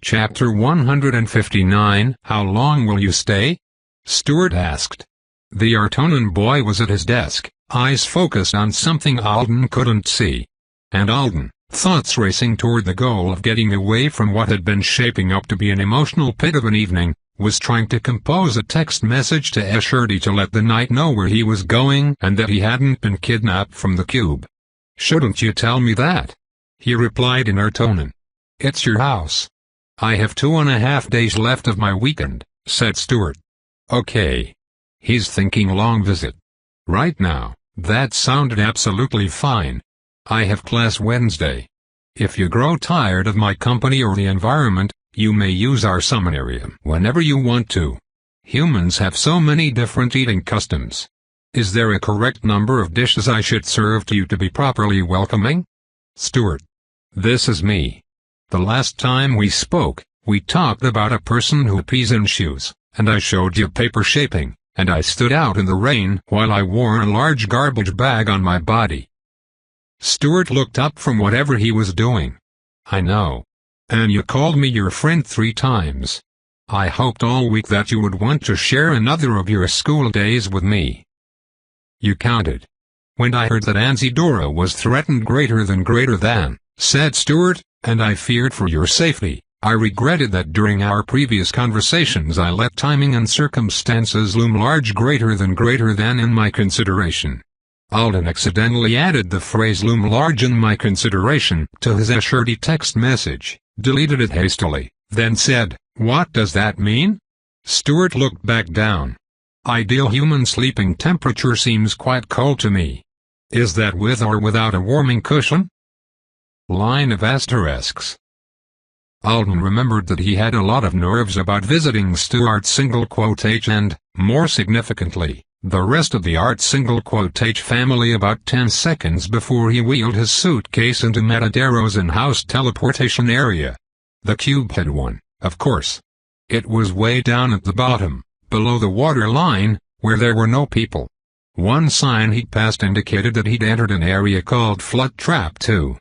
Chapter 159. How long will you stay? Stuart asked. The Artonan boy was at his desk, eyes focused on something Alden couldn't see. And Alden, thoughts racing toward the goal of getting away from what had been shaping up to be an emotional pit of an evening, was trying to compose a text message to Escherty to let the knight know where he was going and that he hadn't been kidnapped from the cube. "Shouldn't you tell me that?" he replied in Artonan. "It's your house." "I have 2.5 days left of my weekend," said Stuart. "Okay." He's thinking long visit. Right now, that sounded absolutely fine. "I have class Wednesday. If you grow tired of my company or the environment, you may use our summonarium whenever you want to. Humans have so many different eating customs. Is there a correct number of dishes I should serve to you to be properly welcoming?" "Stuart. This is me. The last time we spoke, we talked about a person who pees in shoes, and I showed you paper shaping, and I stood out in the rain while I wore a large garbage bag on my body." Stuart looked up from whatever he was doing. "I know. And you called me your friend 3 times. I hoped all week that you would want to share another of your school days with me." "You counted." "When I heard that Anzidora was threatened greater than, said Stuart, and I feared for your safety, I regretted that during our previous conversations I let timing and circumstances loom large greater than in my consideration." Alden accidentally added the phrase "loom large in my consideration" to his Escherty text message, deleted it hastily, then said, "What does that mean?" Stuart looked back down. "Ideal human sleeping temperature seems quite cold to me. Is that with or without a warming cushion?" Line of asterisks. Alden remembered that he had a lot of nerves about visiting Stuart's and, more significantly, the rest of the family about 10 seconds before he wheeled his suitcase into Metadero's in-house teleportation area. The cube had one, of course. It was way down at the bottom, below the water line, where there were no people. One sign he'd passed indicated that he'd entered an area called Flood Trap 2.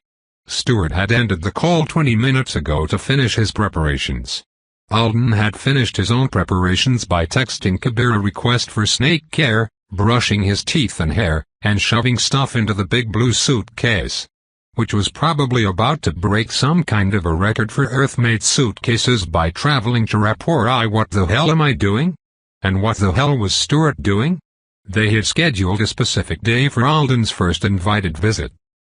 Stuart had ended the call 20 minutes ago to finish his preparations. Alden had finished his own preparations by texting Kabir a request for snake care, brushing his teeth and hair, and shoving stuff into the big blue suitcase, which was probably about to break some kind of a record for Earth-made suitcases by traveling to Rapport. What the hell am I doing? And what the hell was Stuart doing? They had scheduled a specific day for Alden's first invited visit.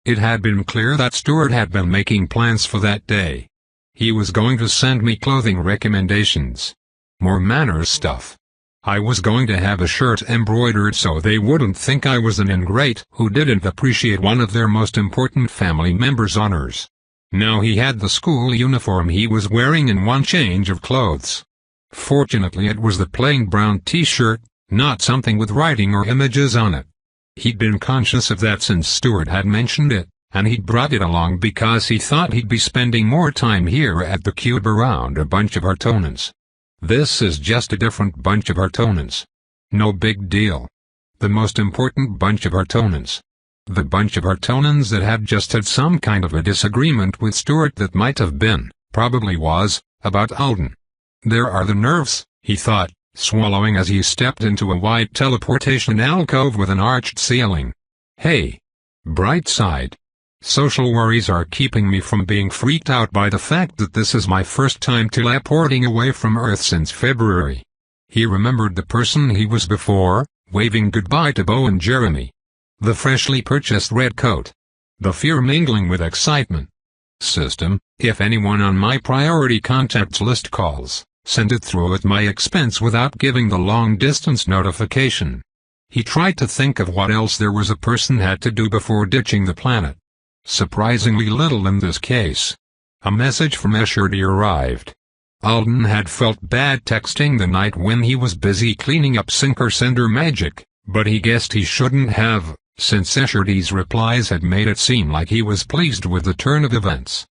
It had been clear that Stuart had been making plans for that day. He was going to send me clothing recommendations. More manners stuff. I was going to have a shirt embroidered so they wouldn't think I was an ingrate who didn't appreciate one of their most important family members' honors. Now he had the school uniform he was wearing and one change of clothes. Fortunately it was the plain brown t-shirt, not something with writing or images on it. He'd been conscious of that since Stuart had mentioned it, and he'd brought it along because he thought he'd be spending more time here at the cube around a bunch of Artonans. This is just a different bunch of Artonans. No big deal. The most important bunch of Artonans. The bunch of Artonans that had just had some kind of a disagreement with Stuart that might have been, probably was, about Alden. There are the nerves, he thought, swallowing as he stepped into a wide teleportation alcove with an arched ceiling. Hey. Bright side. Social worries are keeping me from being freaked out by the fact that this is my first time teleporting away from Earth since February. He remembered the person he was before, waving goodbye to Bo and Jeremy. The freshly purchased red coat. The fear mingling with excitement. System, if anyone on my priority contacts list calls, send it through at my expense without giving the long-distance notification. He tried to think of what else there was a person had to do before ditching the planet. Surprisingly little in this case. A message from Escherty arrived. Alden had felt bad texting the night when he was busy cleaning up Sinker Sender magic, but he guessed he shouldn't have, since Escherty's replies had made it seem like he was pleased with the turn of events.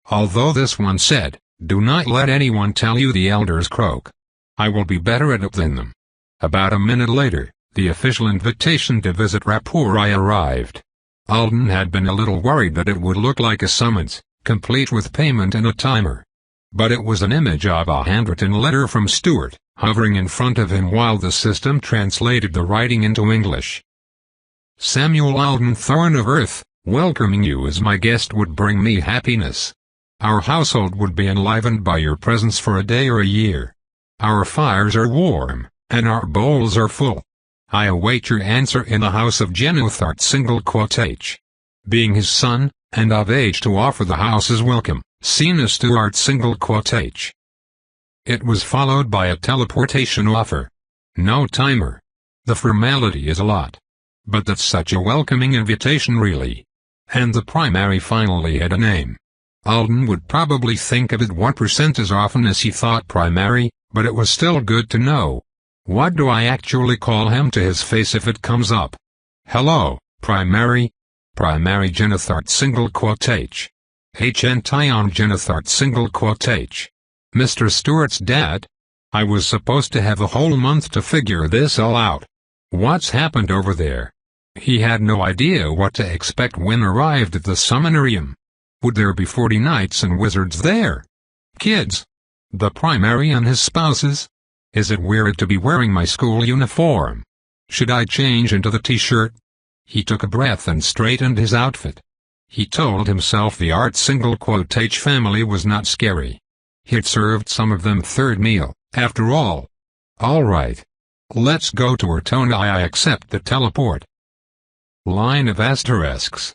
Although this one said, "Do not let anyone tell you the elders croak. I will be better at it than them." About a minute later, the official invitation to visit Rapport arrived. Alden had been a little worried that it would look like a summons, complete with payment and a timer. but it was an image of a handwritten letter from Stuart, hovering in front of him while the system translated the writing into English. Samuel Alden Thorne of Earth, welcoming you as my guest would bring me happiness. Our household would be enlivened by your presence for a day or a year. Our fires are warm, and our bowls are full. I await your answer in the house of Genothart H. Being his son, and of age to offer the house's welcome, Sina Stuart H. It was followed by a teleportation offer. No timer. The formality is a lot. But that's such a welcoming invitation really. And the primary finally had a name. Alden would probably think of it 1% as often as he thought primary, but it was still good to know. What do I actually call him to his face if it comes up? Hello, primary? Primary Genothart H. HN Tyon Genothart H. Mr. Stuart's dad? I was supposed to have a whole month to figure this all out. What's happened over there? He had no idea what to expect when arrived at the Summonarium. Would there be 40 knights and wizards there? Kids? The primary and his spouses? Is it weird to be wearing my school uniform? Should I change into the t-shirt? He took a breath and straightened his outfit. He told himself the H family was not scary. He'd served some of them third meal, after all. All right. Let's go to Ortona. I accept the teleport. Line of asterisks.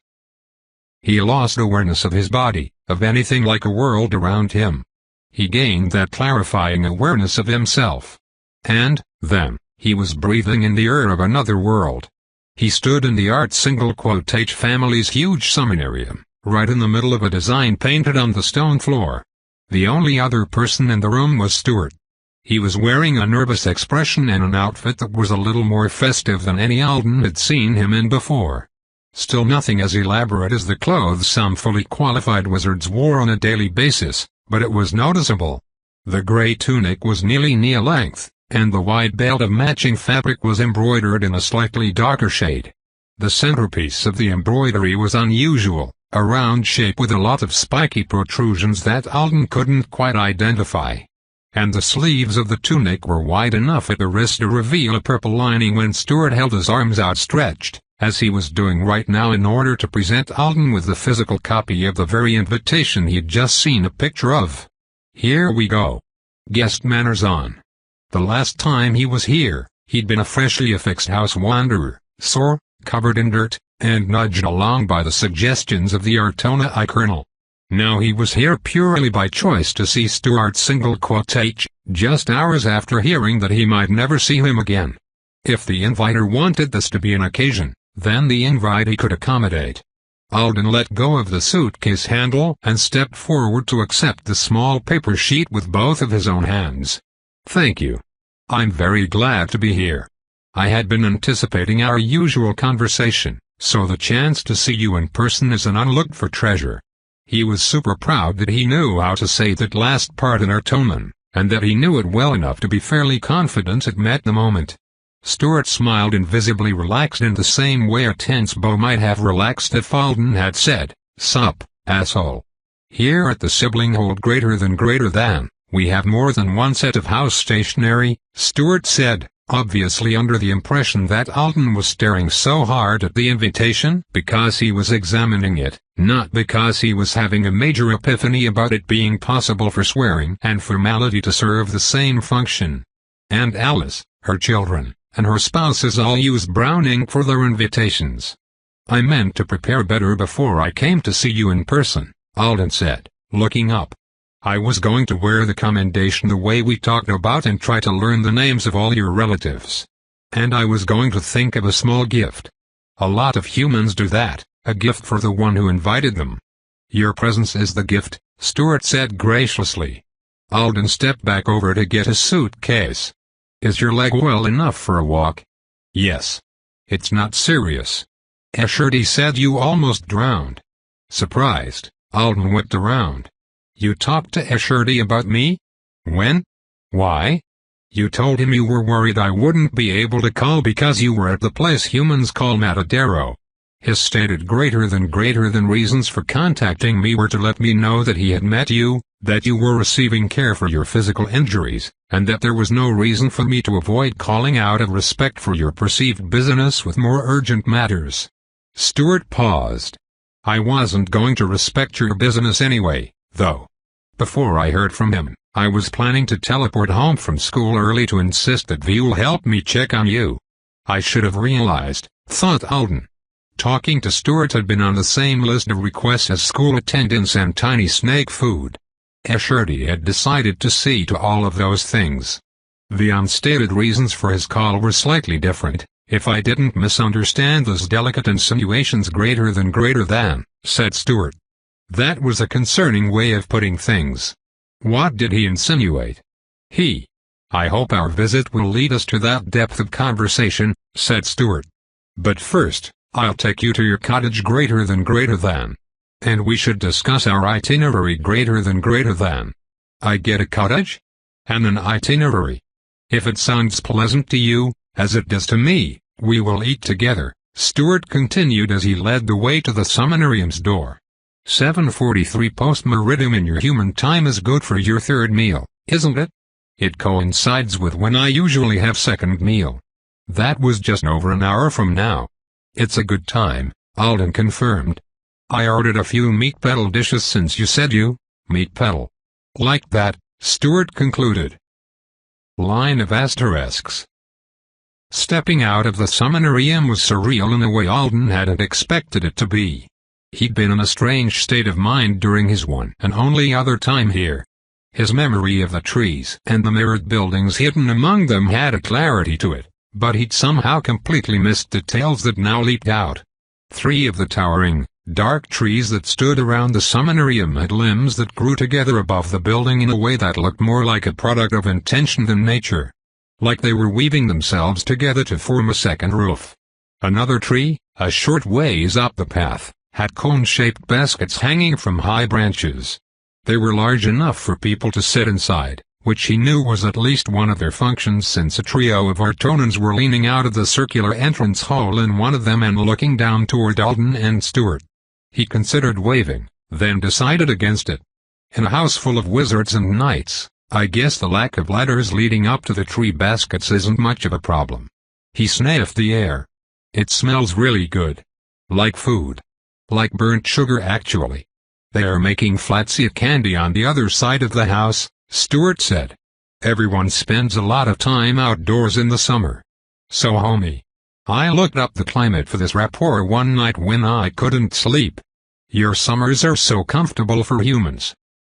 He lost awareness of his body, of anything like a world around him. He gained that clarifying awareness of himself. And, then, he was breathing in the air of another world. He stood in the H family's huge summonarium, right in the middle of a design painted on the stone floor. The only other person in the room was Stuart. He was wearing a nervous expression and an outfit that was a little more festive than any Alden had seen him in before. Still nothing as elaborate as the clothes some fully qualified wizards wore on a daily basis, but it was noticeable. The gray tunic was nearly knee length, and the wide belt of matching fabric was embroidered in a slightly darker shade. The centerpiece of the embroidery was unusual, a round shape with a lot of spiky protrusions that Alden couldn't quite identify. And the sleeves of the tunic were wide enough at the wrist to reveal a purple lining when Stuart held his arms outstretched, as he was doing right now in order to present Alden with the physical copy of the very invitation he'd just seen a picture of. Here we go. Guest manners on. The last time he was here, he'd been a freshly affixed house wanderer, sore, covered in dirt, and nudged along by the suggestions of the Ortona colonel. Now he was here purely by choice to see Stuart H, just hours after hearing that he might never see him again. If the inviter wanted this to be an occasion, then the invitee could accommodate. Alden let go of the suitcase handle and stepped forward to accept the small paper sheet with both of his own hands. Thank you. I'm very glad to be here. I had been anticipating our usual conversation, so the chance to see you in person is an unlooked-for treasure. He was super proud that he knew how to say that last part in Ortonan, and that he knew it well enough to be fairly confident it met the moment. Stuart smiled and visibly relaxed in the same way a tense bow might have relaxed if Alden had said, "Sup, asshole." Here at the sibling hold greater than, we have more than one set of house stationery, Stuart said, obviously under the impression that Alden was staring so hard at the invitation because he was examining it, not because he was having a major epiphany about it being possible for swearing and formality to serve the same function. And Alice, her children, and her spouses all use brown ink for their invitations. I meant to prepare better before I came to see you in person, Alden said, looking up. I was going to wear the commendation the way we talked about and try to learn the names of all your relatives. And I was going to think of a small gift. A lot of humans do that, a gift for the one who invited them. Your presence is the gift, Stuart said graciously. Alden stepped back over to get his suitcase. Is your leg well enough for a walk? Yes. It's not serious. Escherty said you almost drowned. Surprised, Alden whipped around. You talked to Escherty about me? When? Why? You told him you were worried I wouldn't be able to call because you were at the place humans call Matadero. His stated greater than reasons for contacting me were to let me know that he had met you, that you were receiving care for your physical injuries, and that there was no reason for me to avoid calling out of respect for your perceived busyness with more urgent matters. Stuart paused. I wasn't going to respect your business anyway, though. Before I heard from him, I was planning to teleport home from school early to insist that Vule help me check on you. I should have realized, thought Alden. Talking to Stuart had been on the same list of requests as school attendance and tiny snake food. Assuredly had decided to see to all of those things. The unstated reasons for his call were slightly different, if I didn't misunderstand those delicate insinuations greater than, said Stuart. That was a concerning way of putting things. What did he insinuate? I hope our visit will lead us to that depth of conversation, said Stuart. But first, I'll take you to your cottage greater than. And we should discuss our itinerary greater than. I get a cottage? And an itinerary. If it sounds pleasant to you, as it does to me, we will eat together, Stuart continued as he led the way to the seminarium's door. 7:43 post-meridium in your human time is good for your third meal, isn't it? It coincides with when I usually have second meal. That was just over an hour from now. It's a good time, Alden confirmed. I ordered a few meat pedal dishes since you said you, meat pedal. Like that, Stuart concluded. Line of asterisks. Stepping out of the seminarium was surreal in a way Alden hadn't expected it to be. He'd been in a strange state of mind during his one and only other time here. His memory of the trees and the mirrored buildings hidden among them had a clarity to it, but he'd somehow completely missed details that now leaped out. 3 of the towering, dark trees that stood around the seminarium had limbs that grew together above the building in a way that looked more like a product of intention than nature. Like they were weaving themselves together to form a second roof. Another tree, a short ways up the path, had cone-shaped baskets hanging from high branches. They were large enough for people to sit inside, which he knew was at least one of their functions since a trio of Artonans were leaning out of the circular entrance hole in one of them and looking down toward Alden and Stuart. He considered waving, then decided against it. In a house full of wizards and knights, I guess the lack of ladders leading up to the tree baskets isn't much of a problem. He sniffed the air. It smells really good. Like food. Like burnt sugar actually. They are making flaxseed candy on the other side of the house, Stuart said. Everyone spends a lot of time outdoors in the summer. So homey. I looked up the climate for this rapport one night when I couldn't sleep. Your summers are so comfortable for humans.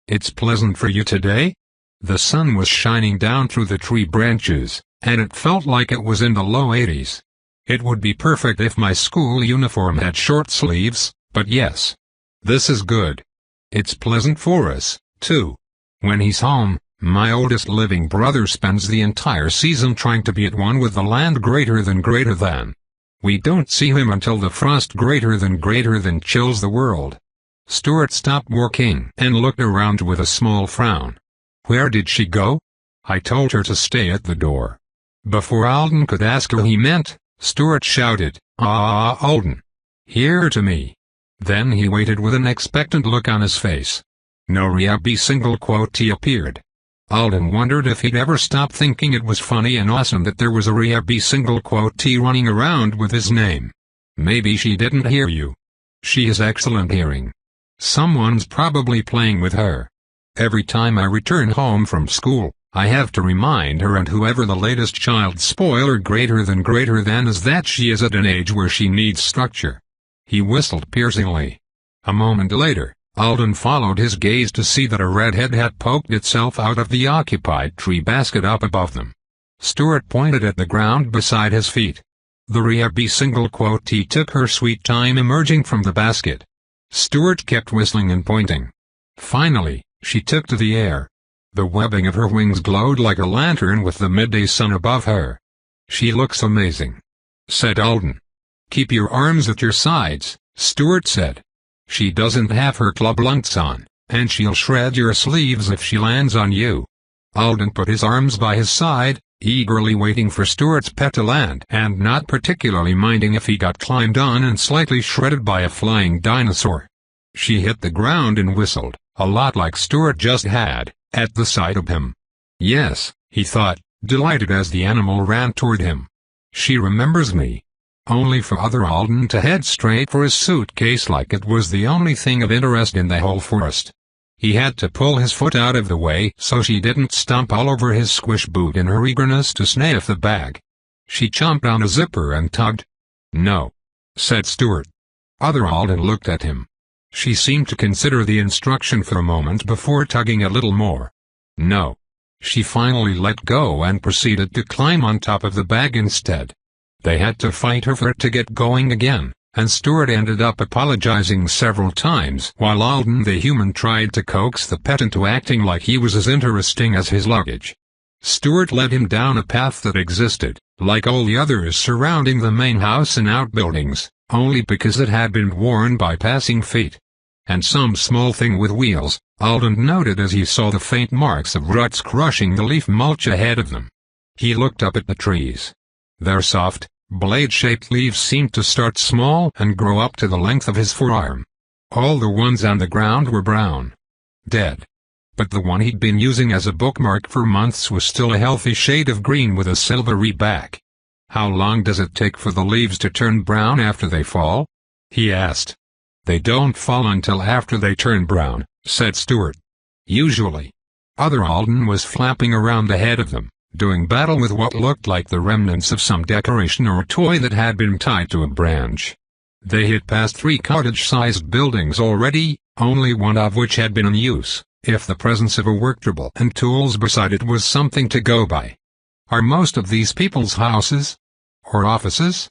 It's pleasant for you today? The sun was shining down through the tree branches, and it felt like it was in the low 80s. It would be perfect if my school uniform had short sleeves, but yes. This is good. It's pleasant for us, too. When he's home, my oldest living brother spends the entire season trying to be at one with the land greater than. We don't see him until the frost greater than chills the world. Stuart stopped working and looked around with a small frown. Where did she go? I told her to stay at the door. Before Alden could ask what he meant, Stuart shouted, Alden! Here to me. Then he waited with an expectant look on his face. No Riabi single quotee appeared. Alden wondered if he'd ever stop thinking it was funny and awesome that there was a Riabi single quotee running around with his name. Maybe she didn't hear you. She has excellent hearing. Someone's probably playing with her. Every time I return home from school, I have to remind her and whoever the latest child spoiler greater than is that she is at an age where she needs structure. He whistled piercingly. A moment later, Alden followed his gaze to see that a redhead had poked itself out of the occupied tree basket up above them. Stuart pointed at the ground beside his feet. The Riabi single quotee took her sweet time emerging from the basket. Stuart kept whistling and pointing. Finally, she took to the air. The webbing of her wings glowed like a lantern with the midday sun above her. She looks amazing, said Alden. Keep your arms at your sides, Stuart said. She doesn't have her club lunks on, and she'll shred your sleeves if she lands on you. Alden put his arms by his side, eagerly waiting for Stuart's pet to land and not particularly minding if he got climbed on and slightly shredded by a flying dinosaur. She hit the ground and whistled, a lot like Stuart just had, at the sight of him. Yes, he thought, delighted as the animal ran toward him. She remembers me. Only for other Alden to head straight for his suitcase like it was the only thing of interest in the whole forest. He had to pull his foot out of the way so she didn't stomp all over his squish boot in her eagerness to sniff the bag. She chomped on a zipper and tugged. "No," said Stuart. Other Alden looked at him. She seemed to consider the instruction for a moment before tugging a little more. "No." She finally let go and proceeded to climb on top of the bag instead. They had to fight her for it to get going again, and Stuart ended up apologizing several times while Alden the human tried to coax the pet into acting like he was as interesting as his luggage. Stuart led him down a path that existed, like all the others surrounding the main house and outbuildings, only because it had been worn by passing feet. And some small thing with wheels, Alden noted as he saw the faint marks of ruts crushing the leaf mulch ahead of them. He looked up at the trees. Their soft, blade-shaped leaves seemed to start small and grow up to the length of his forearm. All the ones on the ground were brown. Dead. But the one he'd been using as a bookmark for months was still a healthy shade of green with a silvery back. "How long does it take for the leaves to turn brown after they fall?" he asked. "They don't fall until after they turn brown," said Stuart. "Usually." Other Alden was flapping around ahead of them, doing battle with what looked like the remnants of some decoration or toy that had been tied to a branch. They had passed 3 cottage-sized buildings already, only one of which had been in use, if the presence of a worktable and tools beside it was something to go by. "Are most of these people's houses? Or offices?"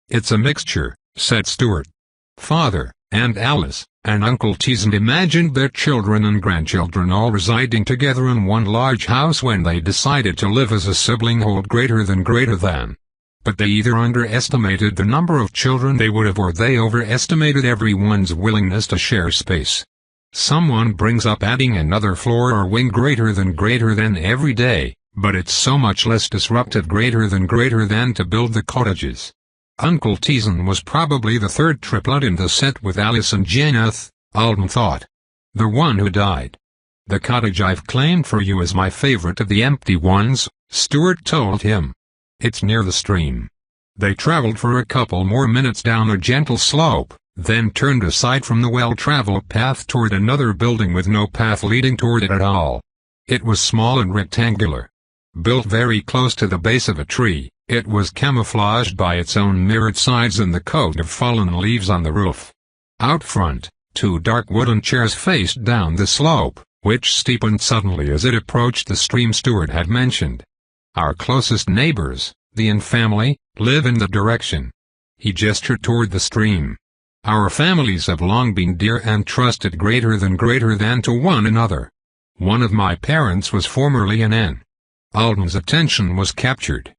"It's a mixture," said Stuart. Father, and Alice, and Uncle Teason imagined their children and grandchildren all residing together in one large house when they decided to live as a sibling-hold greater than. But they either underestimated the number of children they would have or they overestimated everyone's willingness to share space. Someone brings up adding another floor or wing greater than every day, but it's so much less disruptive greater than to build the cottages. Uncle Teason was probably the third triplet in the set with Alice and Janeth, Alden thought. The one who died. "The cottage I've claimed for you is my favorite of the empty ones," Stuart told him. "It's near the stream." They traveled for a couple more minutes down a gentle slope, then turned aside from the well-traveled path toward another building with no path leading toward it at all. It was small and rectangular. Built very close to the base of a tree, it was camouflaged by its own mirrored sides and the coat of fallen leaves on the roof. Out front, 2 dark wooden chairs faced down the slope, which steepened suddenly as it approached the stream Stuart had mentioned. "Our closest neighbors, the Inn family, live in the direction." He gestured toward the stream. "Our families have long been dear and trusted greater than to one another. One of my parents was formerly an Inn." Alden's attention was captured.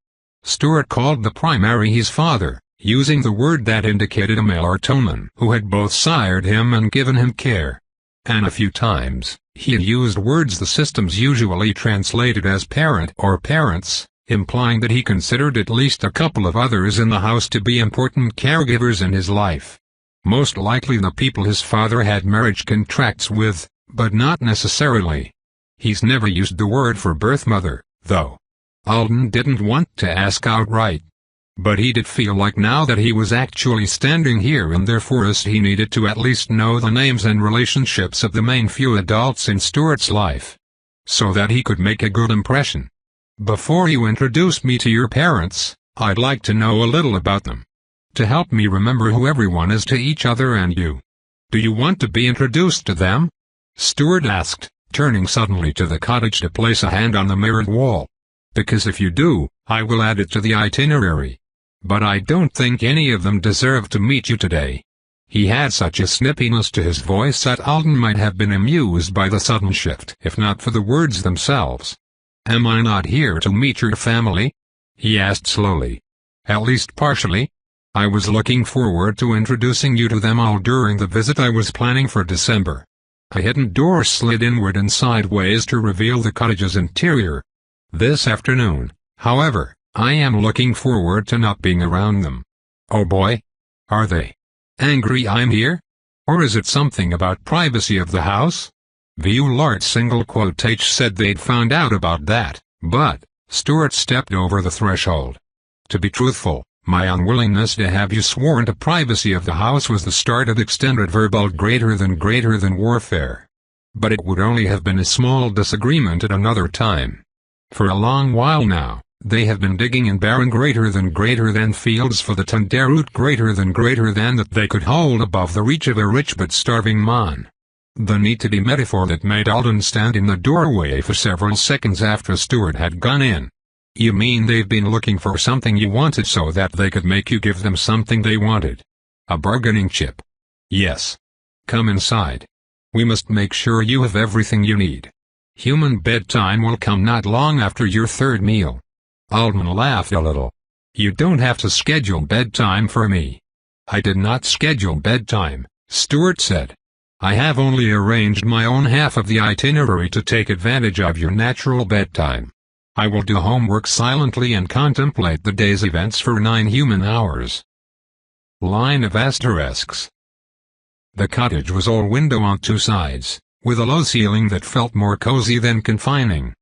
Stuart called the primary his father, using the word that indicated a male Artonan who had both sired him and given him care. And a few times, he had used words the systems usually translated as parent or parents, implying that he considered at least a couple of others in the house to be important caregivers in his life. Most likely the people his father had marriage contracts with, but not necessarily. He's never used the word for birth mother, though. Alden didn't want to ask outright. But he did feel like now that he was actually standing here in their forest he needed to at least know the names and relationships of the main few adults in Stuart's life, so that he could make a good impression. "Before you introduce me to your parents, I'd like to know a little about them, to help me remember who everyone is to each other and you. Do you want to be introduced to them?" Stuart asked, turning suddenly to the cottage to place a hand on the mirrored wall. "Because if you do, I will add it to the itinerary. But I don't think any of them deserve to meet you today." He had such a snippiness to his voice that Alden might have been amused by the sudden shift if not for the words themselves. "Am I not here to meet your family?" he asked slowly. "At least partially. I was looking forward to introducing you to them all during the visit I was planning for December." A hidden door slid inward and sideways to reveal the cottage's interior. "This afternoon, However, I am looking forward to not being around them. Oh boy. Are they angry I'm here? Or is it something about privacy of the house? H said they'd found out about that, but Stuart stepped over the threshold. To be truthful, my unwillingness to have you sworn to privacy of the house was the start of extended verbal greater than warfare. But it would only have been a small disagreement at another time. For a long while now, they have been digging in barren greater than fields for the tenderroot greater than that they could hold above the reach of a rich but starving man. The needed metaphor that made Alden stand in the doorway for several seconds after Stuart had gone in. You mean they've been looking for something you wanted so that they could make you give them something they wanted? A bargaining chip? Yes. Come inside. We must make sure you have everything you need. Human bedtime will come not long after your third meal. Alden laughed a little. You don't have to schedule bedtime for me. I did not schedule bedtime, Stuart said. I have only arranged my own half of the itinerary to take advantage of your natural bedtime. I will do homework silently and contemplate the day's events for 9 human hours. Line of asterisks. The cottage was all window on 2 sides, with a low ceiling that felt more cozy than confining.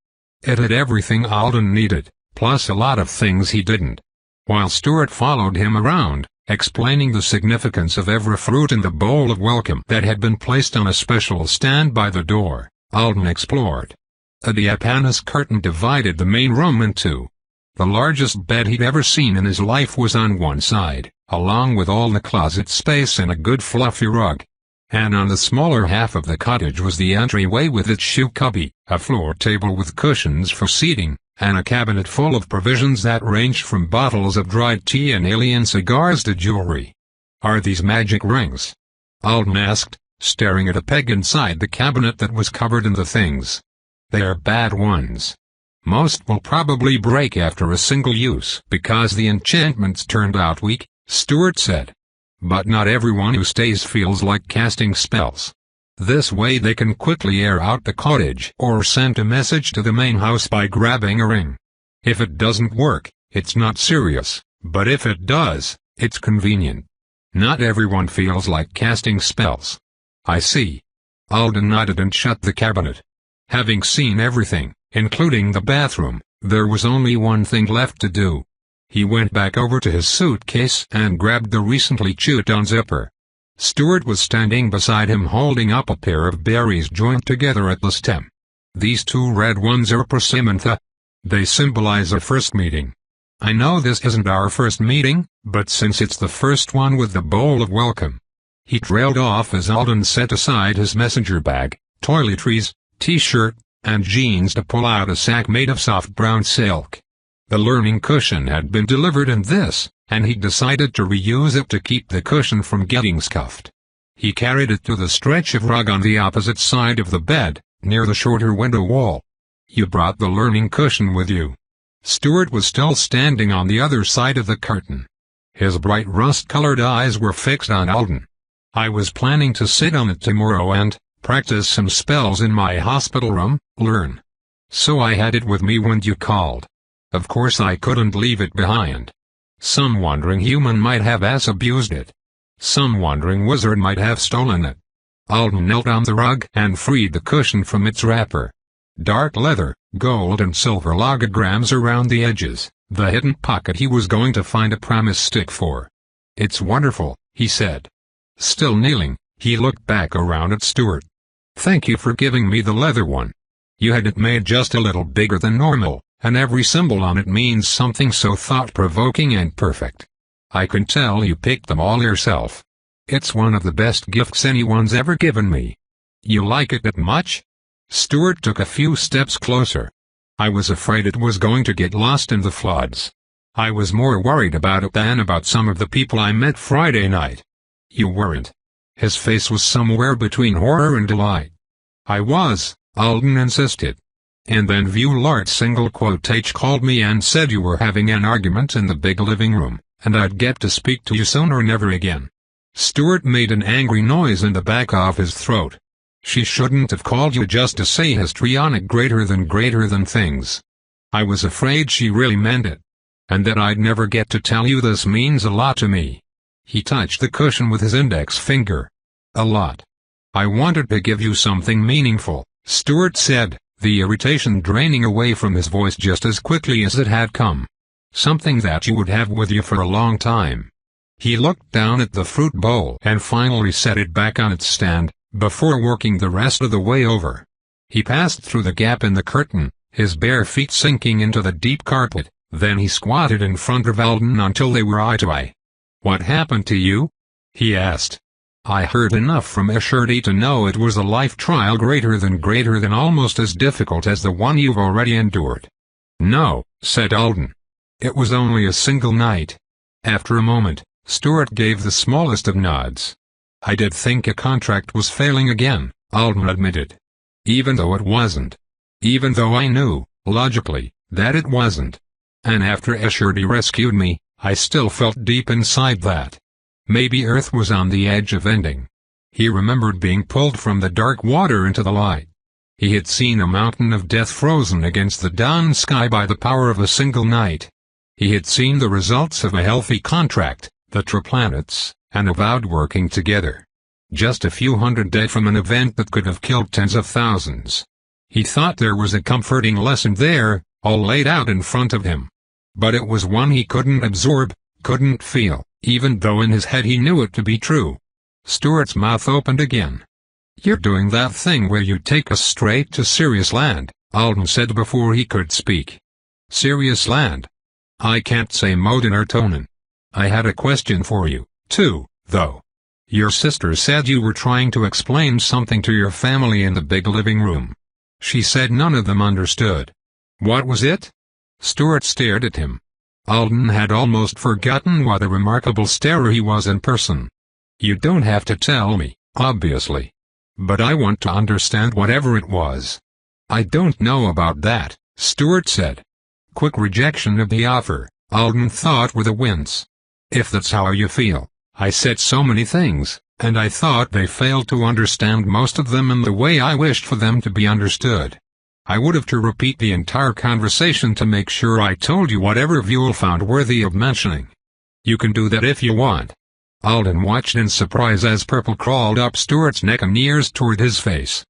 It had everything Alden needed, plus a lot of things he didn't. While Stuart followed him around, explaining the significance of every fruit in the bowl of welcome that had been placed on a special stand by the door, Alden explored. A diaphanous curtain divided the main room in 2. The largest bed he'd ever seen in his life was on one side, along with all the closet space and a good fluffy rug. And on the smaller half of the cottage was the entryway with its shoe cubby, a floor table with cushions for seating, and a cabinet full of provisions that ranged from bottles of dried tea and alien cigars to jewelry. Are these magic rings? Alden asked, staring at a peg inside the cabinet that was covered in the things. They are bad ones. Most will probably break after a single use because the enchantments turned out weak, Stuart said. But not everyone who stays feels like casting spells. This way they can quickly air out the cottage or send a message to the main house by grabbing a ring. If it doesn't work, it's not serious, but if it does, it's convenient. Not everyone feels like casting spells. I see. Alden nodded and shut the cabinet. Having seen everything, including the bathroom, there was only one thing left to do. He went back over to his suitcase and grabbed the recently chewed-on zipper. Stuart was standing beside him holding up a pair of berries joined together at the stem. These 2 red ones are persimmon. They symbolize our first meeting. I know this isn't our first meeting, but since it's the first one with the bowl of welcome. He trailed off as Alden set aside his messenger bag, toiletries, t-shirt, and jeans to pull out a sack made of soft brown silk. The learning cushion had been delivered in this, and he decided to reuse it to keep the cushion from getting scuffed. He carried it to the stretch of rug on the opposite side of the bed, near the shorter window wall. You brought the learning cushion with you. Stuart was still standing on the other side of the curtain. His bright rust-colored eyes were fixed on Alden. I was planning to sit on it tomorrow and practice some spells in my hospital room, learn. So I had it with me when you called. Of course I couldn't leave it behind. Some wandering human might have abused it. Some wandering wizard might have stolen it. Alden knelt on the rug and freed the cushion from its wrapper. Dark leather, gold and silver logograms around the edges, the hidden pocket he was going to find a promise stick for. It's wonderful, he said. Still kneeling, he looked back around at Stuart. Thank you for giving me the leather one. You had it made just a little bigger than normal, and every symbol on it means something so thought-provoking and perfect. I can tell you picked them all yourself. It's one of the best gifts anyone's ever given me. You like it that much? Stuart took a few steps closer. I was afraid it was going to get lost in the floods. I was more worried about it than about some of the people I met Friday night. You weren't. His face was somewhere between horror and delight. I was, Alden insisted. And then H called me and said you were having an argument in the big living room, and I'd get to speak to you soon or never again. Stuart made an angry noise in the back of his throat. She shouldn't have called you just to say histrionic greater than things. I was afraid she really meant it. And that I'd never get to tell you this means a lot to me. He touched the cushion with his index finger. A lot. I wanted to give you something meaningful, Stuart said, the irritation draining away from his voice just as quickly as it had come. Something that you would have with you for a long time. He looked down at the fruit bowl and finally set it back on its stand, before working the rest of the way over. He passed through the gap in the curtain, his bare feet sinking into the deep carpet, then he squatted in front of Alden until they were eye to eye. "What happened to you?" he asked. "I heard enough from Asherty to know it was a life trial greater than almost as difficult as the one you've already endured." "No," said Alden. "It was only a single night." After a moment, Stuart gave the smallest of nods. "I did think a contract was failing again," Alden admitted. "Even though it wasn't. Even though I knew, logically, that it wasn't. And after Asherty rescued me, I still felt deep inside that maybe Earth was on the edge of ending." He remembered being pulled from the dark water into the light. He had seen a mountain of death frozen against the dawn sky by the power of a single night. He had seen the results of a healthy contract, the triplanets, and Avowed working together. Just a few hundred dead from an event that could have killed tens of thousands. He thought there was a comforting lesson there, all laid out in front of him. But it was one he couldn't absorb, couldn't feel, even though in his head he knew it to be true. Stuart's mouth opened again. "You're doing that thing where you take us straight to Serious Land," Alden said before he could speak. "Serious Land? I can't say Modin or Tonin. I had a question for you, too, though. Your sister said you were trying to explain something to your family in the big living room. She said none of them understood. What was it?" Stuart stared at him. Alden had almost forgotten what a remarkable starer he was in person. "You don't have to tell me, obviously. But I want to understand whatever it was." "I don't know about that," Stuart said. Quick rejection of the offer, Alden thought with a wince. "If that's how you feel, I said so many things, and I thought they failed to understand most of them in the way I wished for them to be understood. I would have to repeat the entire conversation to make sure I told you whatever Buell found worthy of mentioning." "You can do that if you want." Alden watched in surprise as purple crawled up Stuart's neck and ears toward his face.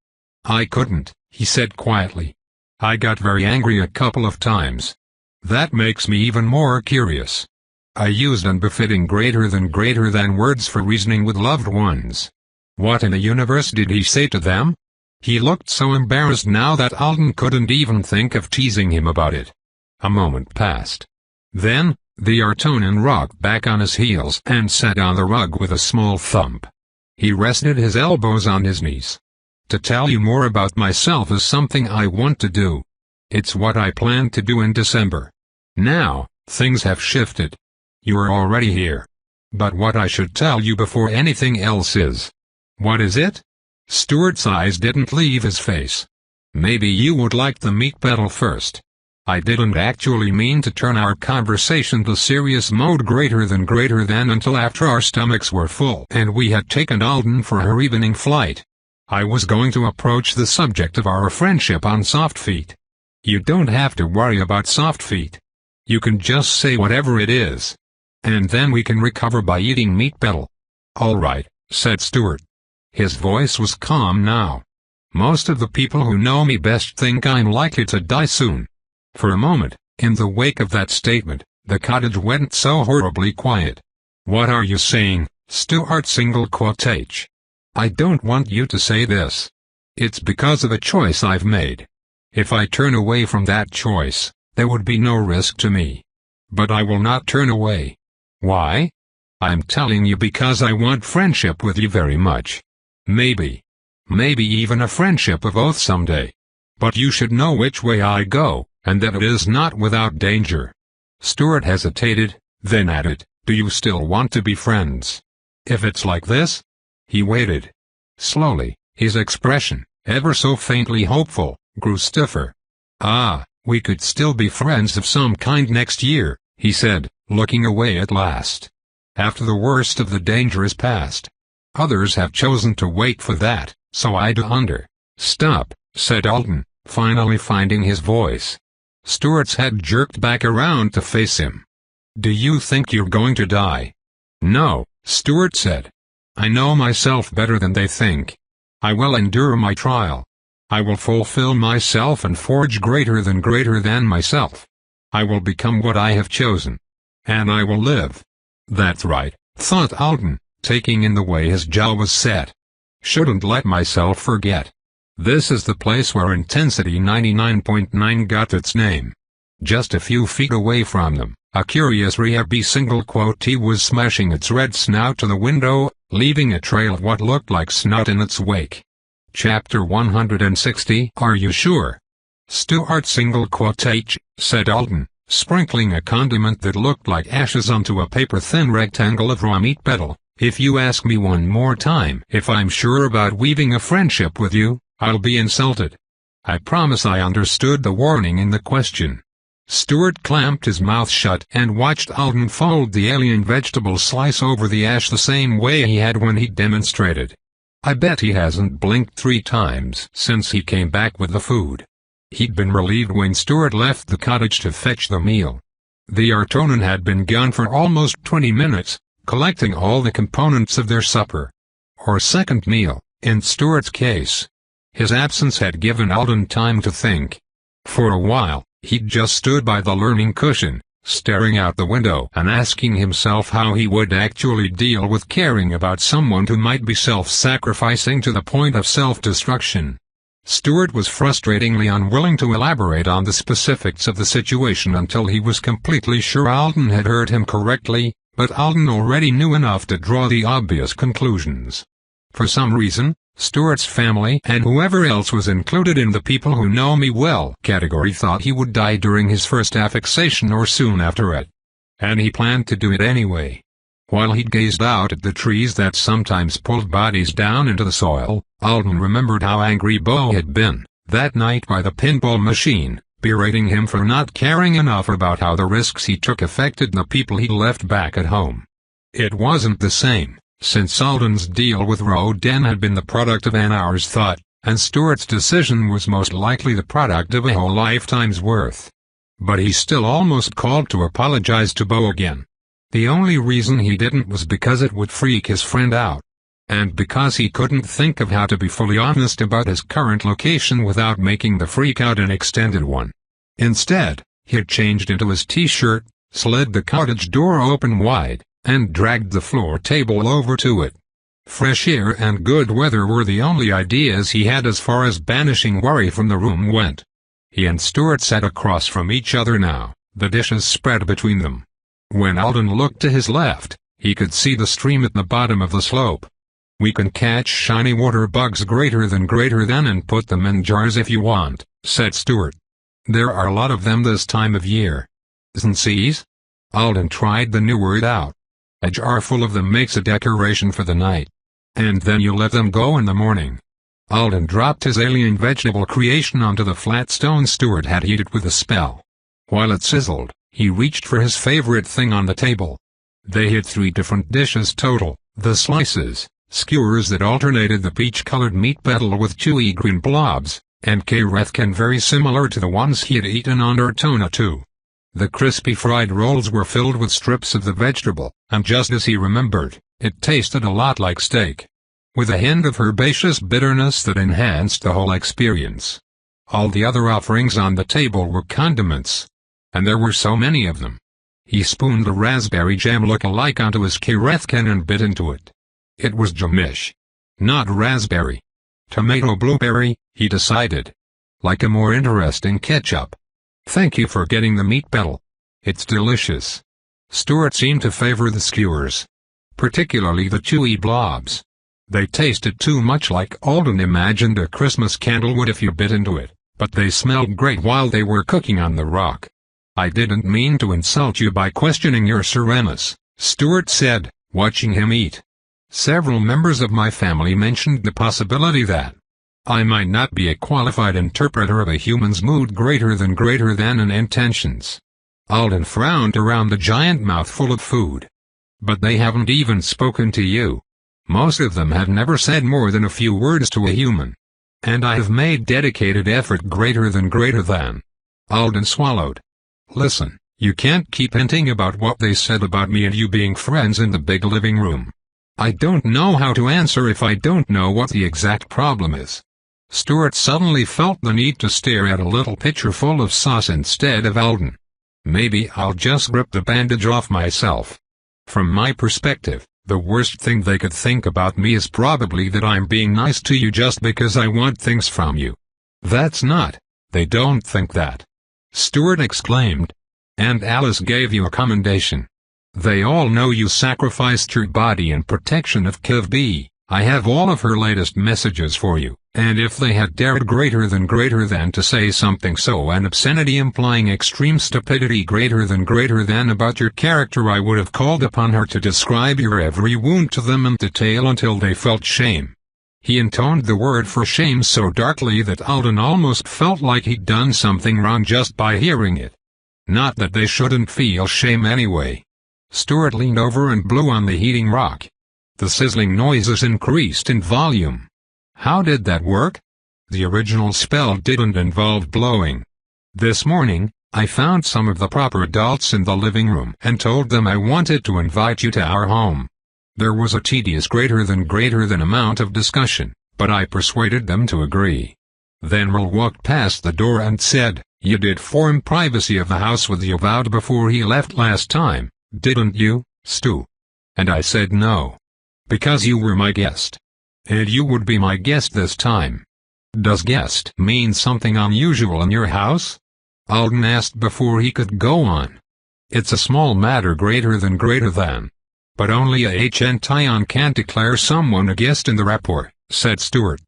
"I couldn't," he said quietly. "I got very angry a couple of times. That makes me even more curious. I used unbefitting greater than words for reasoning with loved ones. What in the universe did he say to them?" He looked so embarrassed now that Alden couldn't even think of teasing him about it. A moment passed. Then, the Artonan rocked back on his heels and sat on the rug with a small thump. He rested his elbows on his knees. "To tell you more about myself is something I want to do. It's what I planned to do in December. Now, things have shifted. You are already here. But what I should tell you before anything else is..." "What is it?" Stuart's eyes didn't leave his face. "Maybe you would like the meat pedal first. I didn't actually mean to turn our conversation to serious mode greater than until after our stomachs were full and we had taken Alden for her evening flight. I was going to approach the subject of our friendship on soft feet. You don't have to worry about soft feet. You can just say whatever it is. And then we can recover by eating meat pedal." "All right," said Stuart. His voice was calm now. "Most of the people who know me best think I'm likely to die soon." For a moment, in the wake of that statement, the cottage went so horribly quiet. "What are you saying?" Stuart single quote H. "I don't want you to say this. It's because of a choice I've made. If I turn away from that choice, there would be no risk to me. But I will not turn away." "Why?" "I'm telling you because I want friendship with you very much. Maybe even a friendship of oath someday. But you should know which way I go, and that it is not without danger." Stuart hesitated, then added, "Do you still want to be friends? If it's like this?" He waited. Slowly, his expression, ever so faintly hopeful, grew stiffer. We could still be friends of some kind next year," he said, looking away at last. "After the worst of the danger is past. Others have chosen to wait for that, so I'd under." "Stop," said Alden, finally finding his voice. Stuart's head jerked back around to face him. "Do you think you're going to die?" "No," Stuart said. "I know myself better than they think. I will endure my trial. I will fulfill myself and forge greater than myself. I will become what I have chosen. And I will live." "That's right," thought Alden, taking in the way his jaw was set. "Shouldn't let myself forget. This is the place where Intensity 99.9 got its name." Just a few feet away from them, a curious Rehab single quotee was smashing its red snout to the window, leaving a trail of what looked like snot in its wake. Chapter 160. "Are you sure?" "Stuart single quote," said Alden, sprinkling a condiment that looked like ashes onto a paper-thin rectangle of raw meat betel. "If you ask me one more time if I'm sure about weaving a friendship with you, I'll be insulted. I promise." I understood the warning in the question. Stuart clamped his mouth shut and watched Alden fold the alien vegetable slice over the ash the same way he had when he demonstrated. I bet he hasn't blinked 3 times since he came back with the food. He'd been relieved when Stuart left the cottage to fetch the meal. The Artonan had been gone for almost 20 minutes, collecting all the components of their supper. Or second meal, in Stuart's case. His absence had given Alden time to think. For a while, he'd just stood by the learning cushion, staring out the window and asking himself how he would actually deal with caring about someone who might be self-sacrificing to the point of self-destruction. Stuart was frustratingly unwilling to elaborate on the specifics of the situation until he was completely sure Alden had heard him correctly, but Alden already knew enough to draw the obvious conclusions. For some reason, Stuart's family and whoever else was included in the "people who know me well" category thought he would die during his first affixation or soon after it. And he planned to do it anyway. While he gazed out at the trees that sometimes pulled bodies down into the soil, Alden remembered how angry Bo had been, that night by the pinball machine, berating him for not caring enough about how the risks he took affected the people he left back at home. It wasn't the same, since Alden's deal with Roden had been the product of an hour's thought, and Stuart's decision was most likely the product of a whole lifetime's worth. But he still almost called to apologize to Bo again. The only reason he didn't was because it would freak his friend out. And because he couldn't think of how to be fully honest about his current location without making the freak out an extended one. Instead, he had changed into his t-shirt, slid the cottage door open wide, and dragged the floor table over to it. Fresh air and good weather were the only ideas he had as far as banishing worry from the room went. He and Stuart sat across from each other now, the dishes spread between them. When Alden looked to his left, he could see the stream at the bottom of the slope. "We can catch shiny water bugs greater than and put them in jars if you want," said Stuart. "There are a lot of them this time of year." "Znsees?" Alden tried the new word out. "A jar full of them makes a decoration for the night. And then you let them go in the morning." Alden dropped his alien vegetable creation onto the flat stone Stuart had heated with a spell. While it sizzled, he reached for his favorite thing on the table. They had 3 different dishes total, the slices, skewers that alternated the peach-colored meat betel with chewy green blobs, and K-Rethken very similar to the ones he had eaten on Ortona too. The crispy fried rolls were filled with strips of the vegetable, and just as he remembered, it tasted a lot like steak. With a hint of herbaceous bitterness that enhanced the whole experience. All the other offerings on the table were condiments. And there were so many of them. He spooned a raspberry jam look-alike onto his K-Rethken and bit into it. It was jamish. Not raspberry. Tomato blueberry, he decided. Like a more interesting ketchup. "Thank you for getting the meat betel. It's delicious." Stuart seemed to favor the skewers. Particularly the chewy blobs. They tasted too much like Alden imagined a Christmas candle would if you bit into it, but they smelled great while they were cooking on the rock. "I didn't mean to insult you by questioning your serenus," Stuart said, watching him eat. "Several members of my family mentioned the possibility that I might not be a qualified interpreter of a human's mood greater than and intentions." Alden frowned around the giant mouthful of food. "But they haven't even spoken to you. Most of them have never said more than a few words to a human. And I have made dedicated effort greater than. Alden swallowed. Listen, you can't keep hinting about what they said about me and you being friends in the big living room. I don't know how to answer if I don't know what the exact problem is. Stuart suddenly felt the need to stare at a little pitcher full of sauce instead of Alden. Maybe I'll just rip the bandage off myself. From my perspective, the worst thing they could think about me is probably that I'm being nice to you just because I want things from you. That's not. They don't think that. Stuart exclaimed. And Alice gave you a commendation. They all know you sacrificed your body in protection of Kiv B. I have all of her latest messages for you, and if they had dared greater than to say something so an obscenity implying extreme stupidity greater than about your character, I would have called upon her to describe your every wound to them in detail until they felt shame. He intoned the word for shame so darkly that Alden almost felt like he'd done something wrong just by hearing it. Not that they shouldn't feel shame anyway. Stuart leaned over and blew on the heating rock. The sizzling noises increased in volume. How did that work? The original spell didn't involve blowing. This morning, I found some of the proper adults in the living room and told them I wanted to invite you to our home. There was a tedious greater than amount of discussion, but I persuaded them to agree. Then Merle walked past the door and said, "You did form privacy of the house with your avowed before he left last time, didn't you, Stu?" And I said no. Because you were my guest. And you would be my guest this time. Does guest mean something unusual in your house? Alden asked before he could go on. It's a small matter greater than. But only a HN can't declare someone a guest in the rapport, said Stuart.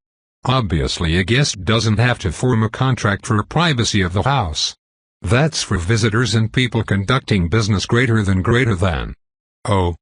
Obviously a guest doesn't have to form a contract for privacy of the house. That's for visitors and people conducting business greater than. Oh.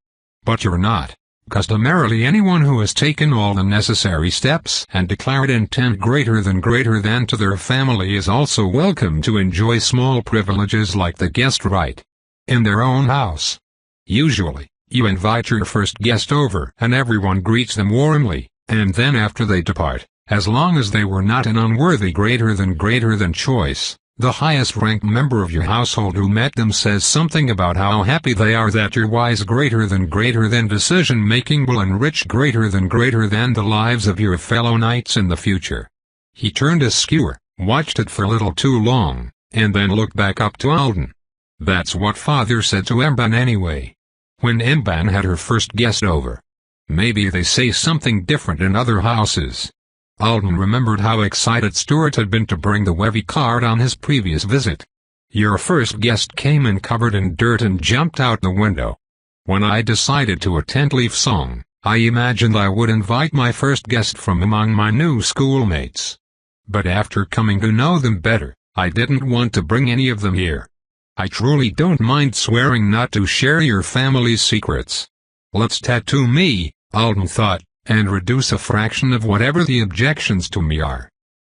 But you're not. Customarily anyone who has taken all the necessary steps and declared intent greater than to their family is also welcome to enjoy small privileges like the guest right. In their own house. Usually, you invite your first guest over and everyone greets them warmly, and then after they depart, as long as they were not an unworthy greater than choice, the highest-ranked member of your household who met them says something about how happy they are that your wise greater than decision-making will enrich greater than the lives of your fellow knights in the future. He turned his skewer, watched it for a little too long, and then looked back up to Alden. That's what Father said to Mban anyway. When Mban had her first guest over. Maybe they say something different in other houses. Alden remembered how excited Stuart had been to bring the Wevy card on his previous visit. Your first guest came in covered in dirt and jumped out the window. When I decided to attend Leaf Song, I imagined I would invite my first guest from among my new schoolmates. But after coming to know them better, I didn't want to bring any of them here. I truly don't mind swearing not to share your family's secrets. Let's tattoo me, Alden thought, and reduce a fraction of whatever the objections to me are.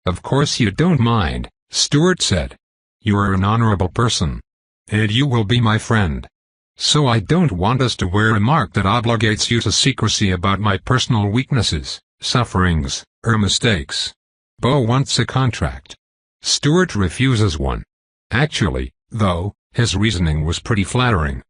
Of course you don't mind, Stuart said. You are an honorable person. And you will be my friend. So I don't want us to wear a mark that obligates you to secrecy about my personal weaknesses, sufferings, or mistakes. Bo wants a contract. Stuart refuses one. Actually, though, his reasoning was pretty flattering.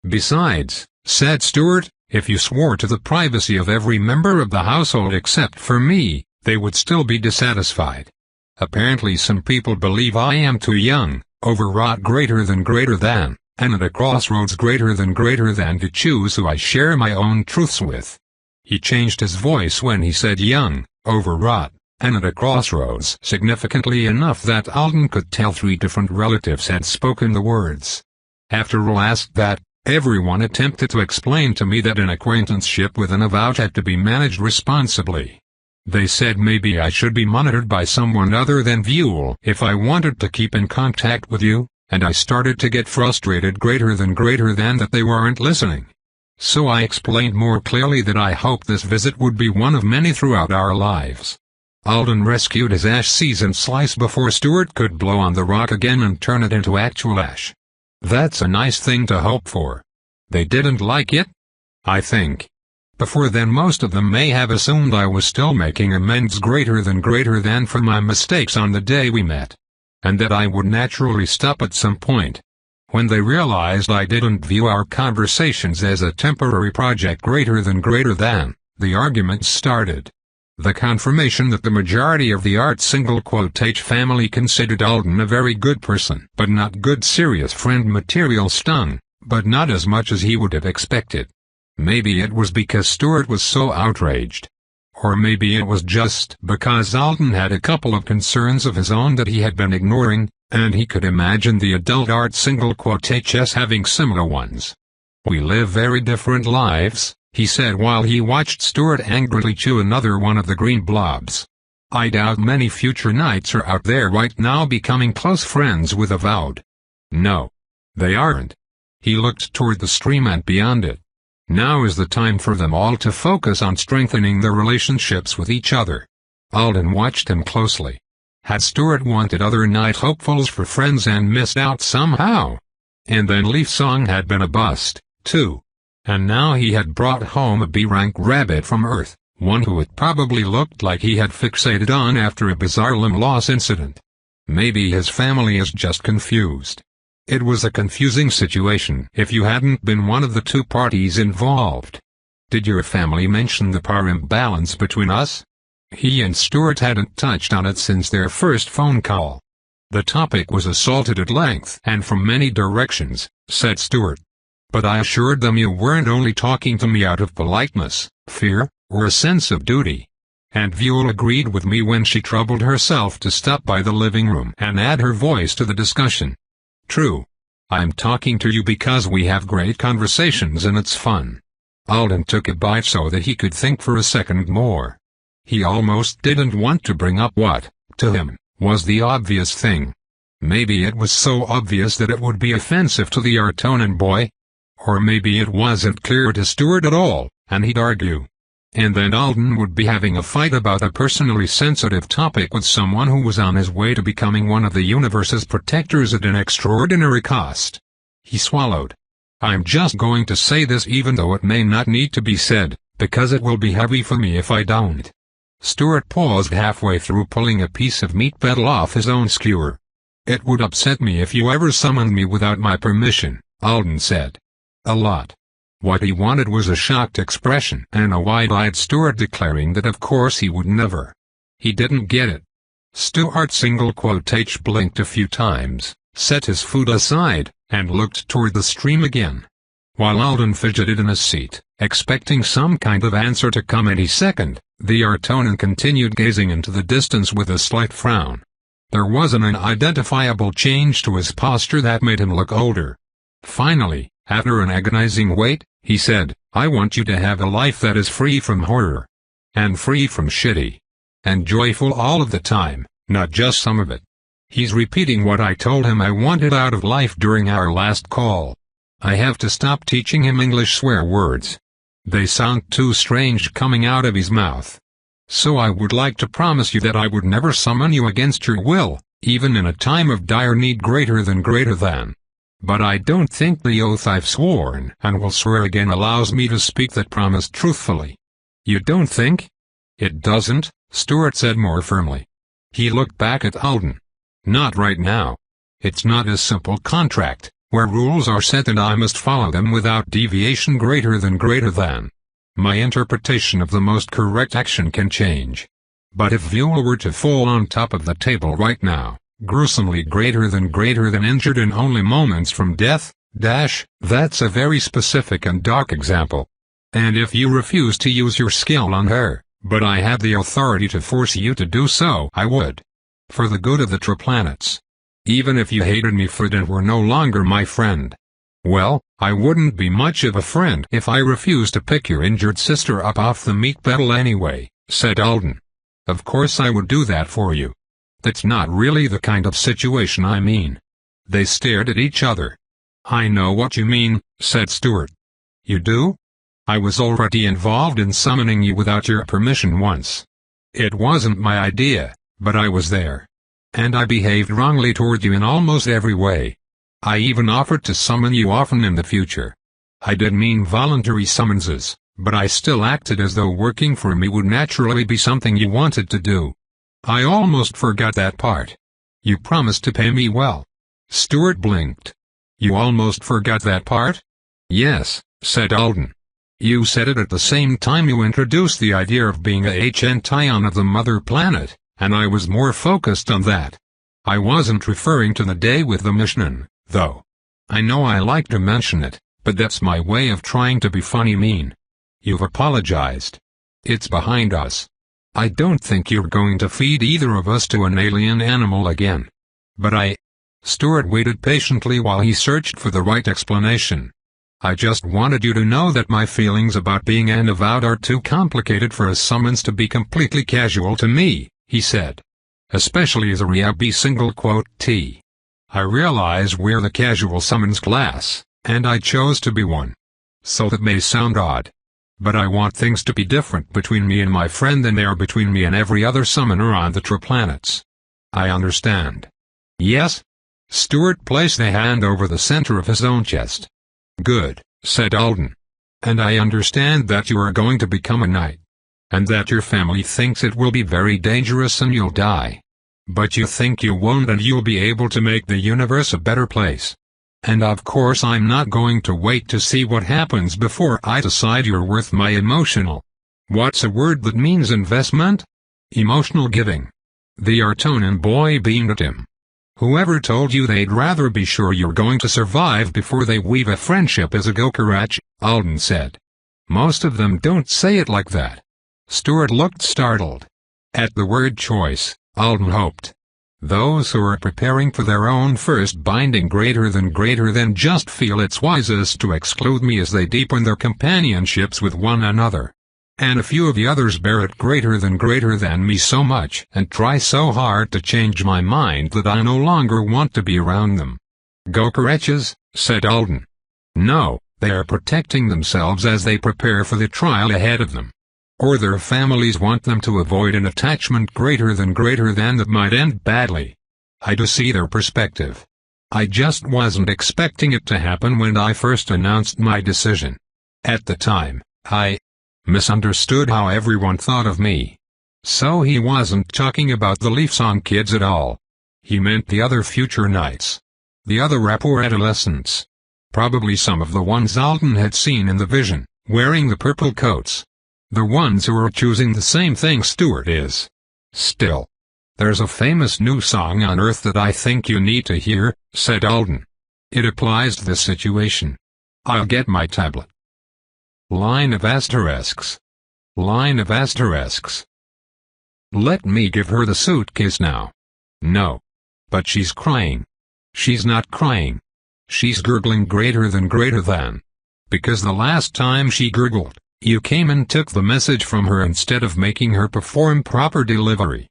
Besides, said Stuart, if you swore to the privacy of every member of the household except for me, they would still be dissatisfied. Apparently some people believe I am too young, overwrought greater than, and at a crossroads greater than to choose who I share my own truths with. He changed his voice when he said young, overwrought, and at a crossroads significantly enough that Alden could tell 3 different relatives had spoken the words. After all asked that, everyone attempted to explain to me that an acquaintanceship with an avowed had to be managed responsibly. They said maybe I should be monitored by someone other than Vuel if I wanted to keep in contact with you, and I started to get frustrated greater than that they weren't listening. So I explained more clearly that I hoped this visit would be one of many throughout our lives. Alden rescued his ash-seasoned slice before Stuart could blow on the rock again and turn it into actual ash. That's a nice thing to hope for. They didn't like it? I think. Before then most of them may have assumed I was still making amends greater than for my mistakes on the day we met. and that I would naturally stop at some point. When they realized I didn't view our conversations as a temporary project greater than, the arguments started. The confirmation that the majority of the art family considered Alden a very good person but not good serious friend material stung, but not as much as he would have expected. Maybe it was because Stuart was so outraged. Or maybe it was just because Alden had a couple of concerns of his own that he had been ignoring, and he could imagine the adult art having similar ones. "We live very different lives," he said while he watched Stuart angrily chew another one of the green blobs. "I doubt many future knights are out there right now becoming close friends with Avowed." "No. They aren't." He looked toward the stream and beyond it. Now is the time for them all to focus on strengthening their relationships with each other. Alden watched him closely. Had Stuart wanted other night hopefuls for friends and missed out somehow? And then Leaf Song had been a bust, too. And now he had brought home a B-rank rabbit from Earth, one who it probably looked like he had fixated on after a bizarre limb loss incident. Maybe his family is just confused. It was a confusing situation if you hadn't been one of the two parties involved. "Did your family mention the power imbalance between us?" He and Stuart hadn't touched on it since their first phone call. "The topic was assaulted at length and from many directions," said Stuart. "But I assured them you weren't only talking to me out of politeness, fear, or a sense of duty." And Viol agreed with me when she troubled herself to stop by the living room and add her voice to the discussion. "True. I'm talking to you because we have great conversations and it's fun." Alden took a bite so that he could think for a second more. He almost didn't want to bring up what, to him, was the obvious thing. Maybe it was so obvious that it would be offensive to the Artonan boy. Or maybe it wasn't clear to Stuart at all, and he'd argue. And then Alden would be having a fight about a personally sensitive topic with someone who was on his way to becoming one of the universe's protectors at an extraordinary cost. He swallowed. "I'm just going to say this even though it may not need to be said, because it will be heavy for me if I don't." Stuart paused halfway through pulling a piece of meat betel off his own skewer. "It would upset me if you ever summoned me without my permission," Alden said. A lot. What he wanted was a shocked expression and a wide-eyed Stuart declaring that of course he would never. He didn't get it. Stuart blinked a few times, set his food aside, and looked toward the stream again. While Alden fidgeted in his seat, expecting some kind of answer to come any second, the Artonan continued gazing into the distance with a slight frown. There was an unidentifiable change to his posture that made him look older. Finally, after an agonizing wait, he said, "I want you to have a life that is free from horror. And free from shitty. And joyful all of the time, not just some of it." He's repeating what I told him I wanted out of life during our last call. I have to stop teaching him English swear words. They sound too strange coming out of his mouth. So I would like to promise you that I would never summon you against your will, even in a time of dire need greater than. But I don't think the oath I've sworn and will swear again allows me to speak that promise truthfully. You don't think? It doesn't, Stuart said more firmly. He looked back at Alden. Not right now. It's not a simple contract, where rules are set and I must follow them without deviation greater than. My interpretation of the most correct action can change. But if Viol were to fall on top of the table right now, gruesomely greater than injured in only moments from death, that's a very specific and dark example. And if you refuse to use your skill on her, but I had the authority to force you to do so, I would. For the good of the Triplanets. Even if you hated me for it and were no longer my friend. Well, I wouldn't be much of a friend if I refused to pick your injured sister up off the meat betel anyway, said Alden. Of course I would do that for you. That's not really the kind of situation I mean. They stared at each other. I know what you mean, said Stuart. You do? I was already involved in summoning you without your permission once. It wasn't my idea, but I was there. And I behaved wrongly toward you in almost every way. I even offered to summon you often in the future. I did mean voluntary summonses, but I still acted as though working for me would naturally be something you wanted to do. I almost forgot that part. You promised to pay me well. Stuart blinked. You almost forgot that part? Yes, said Alden. You said it at the same time you introduced the idea of being a HNTion of the mother planet, and I was more focused on that. I wasn't referring to the day with the mission, though. I know I like to mention it, but that's my way of trying to be funny mean. You've apologized. It's behind us. I don't think you're going to feed either of us to an alien animal again. But Stuart waited patiently while he searched for the right explanation. I just wanted you to know that my feelings about being an avowed are too complicated for a summons to be completely casual to me, he said. Especially as a RIAB single quote T. I realize we're the casual summons class, and I chose to be one. So that may sound odd. But I want things to be different between me and my friend than they are between me and every other summoner on the Triplanets. I understand. Yes? Stuart placed a hand over the center of his own chest. Good, said Alden. And I understand that you are going to become a knight. And that your family thinks it will be very dangerous and you'll die. But you think you won't and you'll be able to make the universe a better place. And of course I'm not going to wait to see what happens before I decide you're worth my emotional. What's a word that means investment? Emotional giving. The Artonan boy beamed at him. Whoever told you they'd rather be sure you're going to survive before they weave a friendship as a Gokurach, Alden said. Most of them don't say it like that. Stuart looked startled. At the word choice, Alden hoped. Those who are preparing for their own first binding greater than just feel it's wisest to exclude me as they deepen their companionships with one another. And a few of the others bear it greater than me so much and try so hard to change my mind that I no longer want to be around them. Gokurachs, said Alden. No, they are protecting themselves as they prepare for the trial ahead of them. Or their families want them to avoid an attachment greater than that might end badly. I do see their perspective. I just wasn't expecting it to happen when I first announced my decision. At the time, I misunderstood how everyone thought of me. So he wasn't talking about the Leaf Song kids at all. He meant the other future knights. The other rapport adolescents. Probably some of the ones Alden had seen in the vision, wearing the purple coats. The ones who are choosing the same thing Stuart is. Still. There's a famous new song on Earth that I think you need to hear, said Alden. It applies to this situation. I'll get my tablet. Line of asterisks. Line of asterisks. Let me give her the suitcase now. No. But she's crying. She's not crying. She's gurgling greater than. Because the last time she gurgled, you came and took the message from her instead of making her perform proper delivery.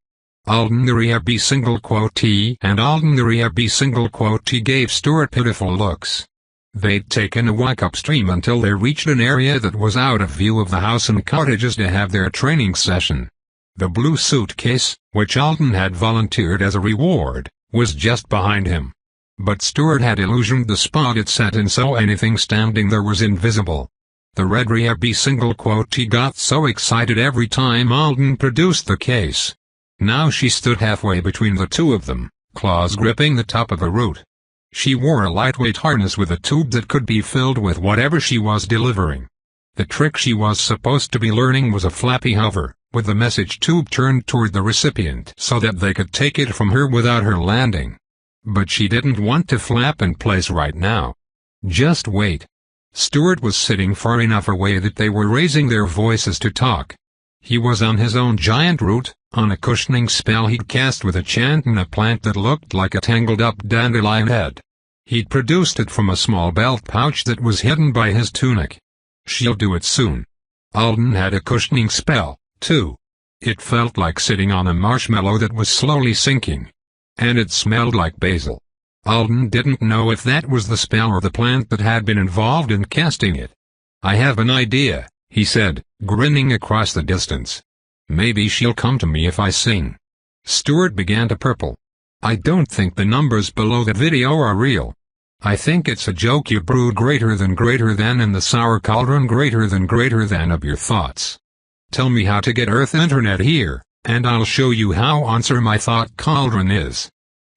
Alden the RIAB single quote T and Alden the RIAB single quote T gave Stuart pitiful looks. They'd taken a walk upstream until they reached an area that was out of view of the house and cottages to have their training session. The blue suitcase, which Alden had volunteered as a reward, was just behind him. But Stuart had illusioned the spot it sat in so anything standing there was invisible. The red RIAB single quote T got so excited every time Alden produced the case. Now she stood halfway between the two of them, claws gripping the top of a root. She wore a lightweight harness with a tube that could be filled with whatever she was delivering. The trick she was supposed to be learning was a flappy hover, with the message tube turned toward the recipient so that they could take it from her without her landing. But she didn't want to flap in place right now. Just wait. Stuart was sitting far enough away that they were raising their voices to talk. He was on his own giant root, on a cushioning spell he'd cast with a chant in a plant that looked like a tangled-up dandelion head. He'd produced it from a small belt pouch that was hidden by his tunic. She'll do it soon. Alden had a cushioning spell, too. It felt like sitting on a marshmallow that was slowly sinking. And it smelled like basil. Alden didn't know if that was the spell or the plant that had been involved in casting it. I have an idea, he said, grinning across the distance. Maybe she'll come to me if I sing. Stuart began to purple. I don't think the numbers below that video are real. I think it's a joke you brewed greater than in the sour cauldron greater than of your thoughts. Tell me how to get Earth Internet here, and I'll show you how answer my thought cauldron is.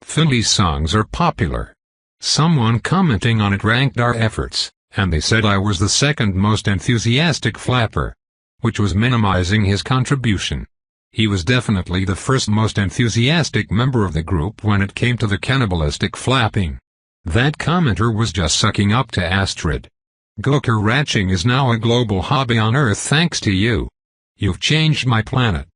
Philly's songs are popular. Someone commenting on it ranked our efforts, and they said I was the second most enthusiastic flapper, which was minimizing his contribution. He was definitely the first most enthusiastic member of the group when it came to the cannibalistic flapping. That commenter was just sucking up to Astrid. Gokar ratching is now a global hobby on Earth thanks to you. You've changed my planet.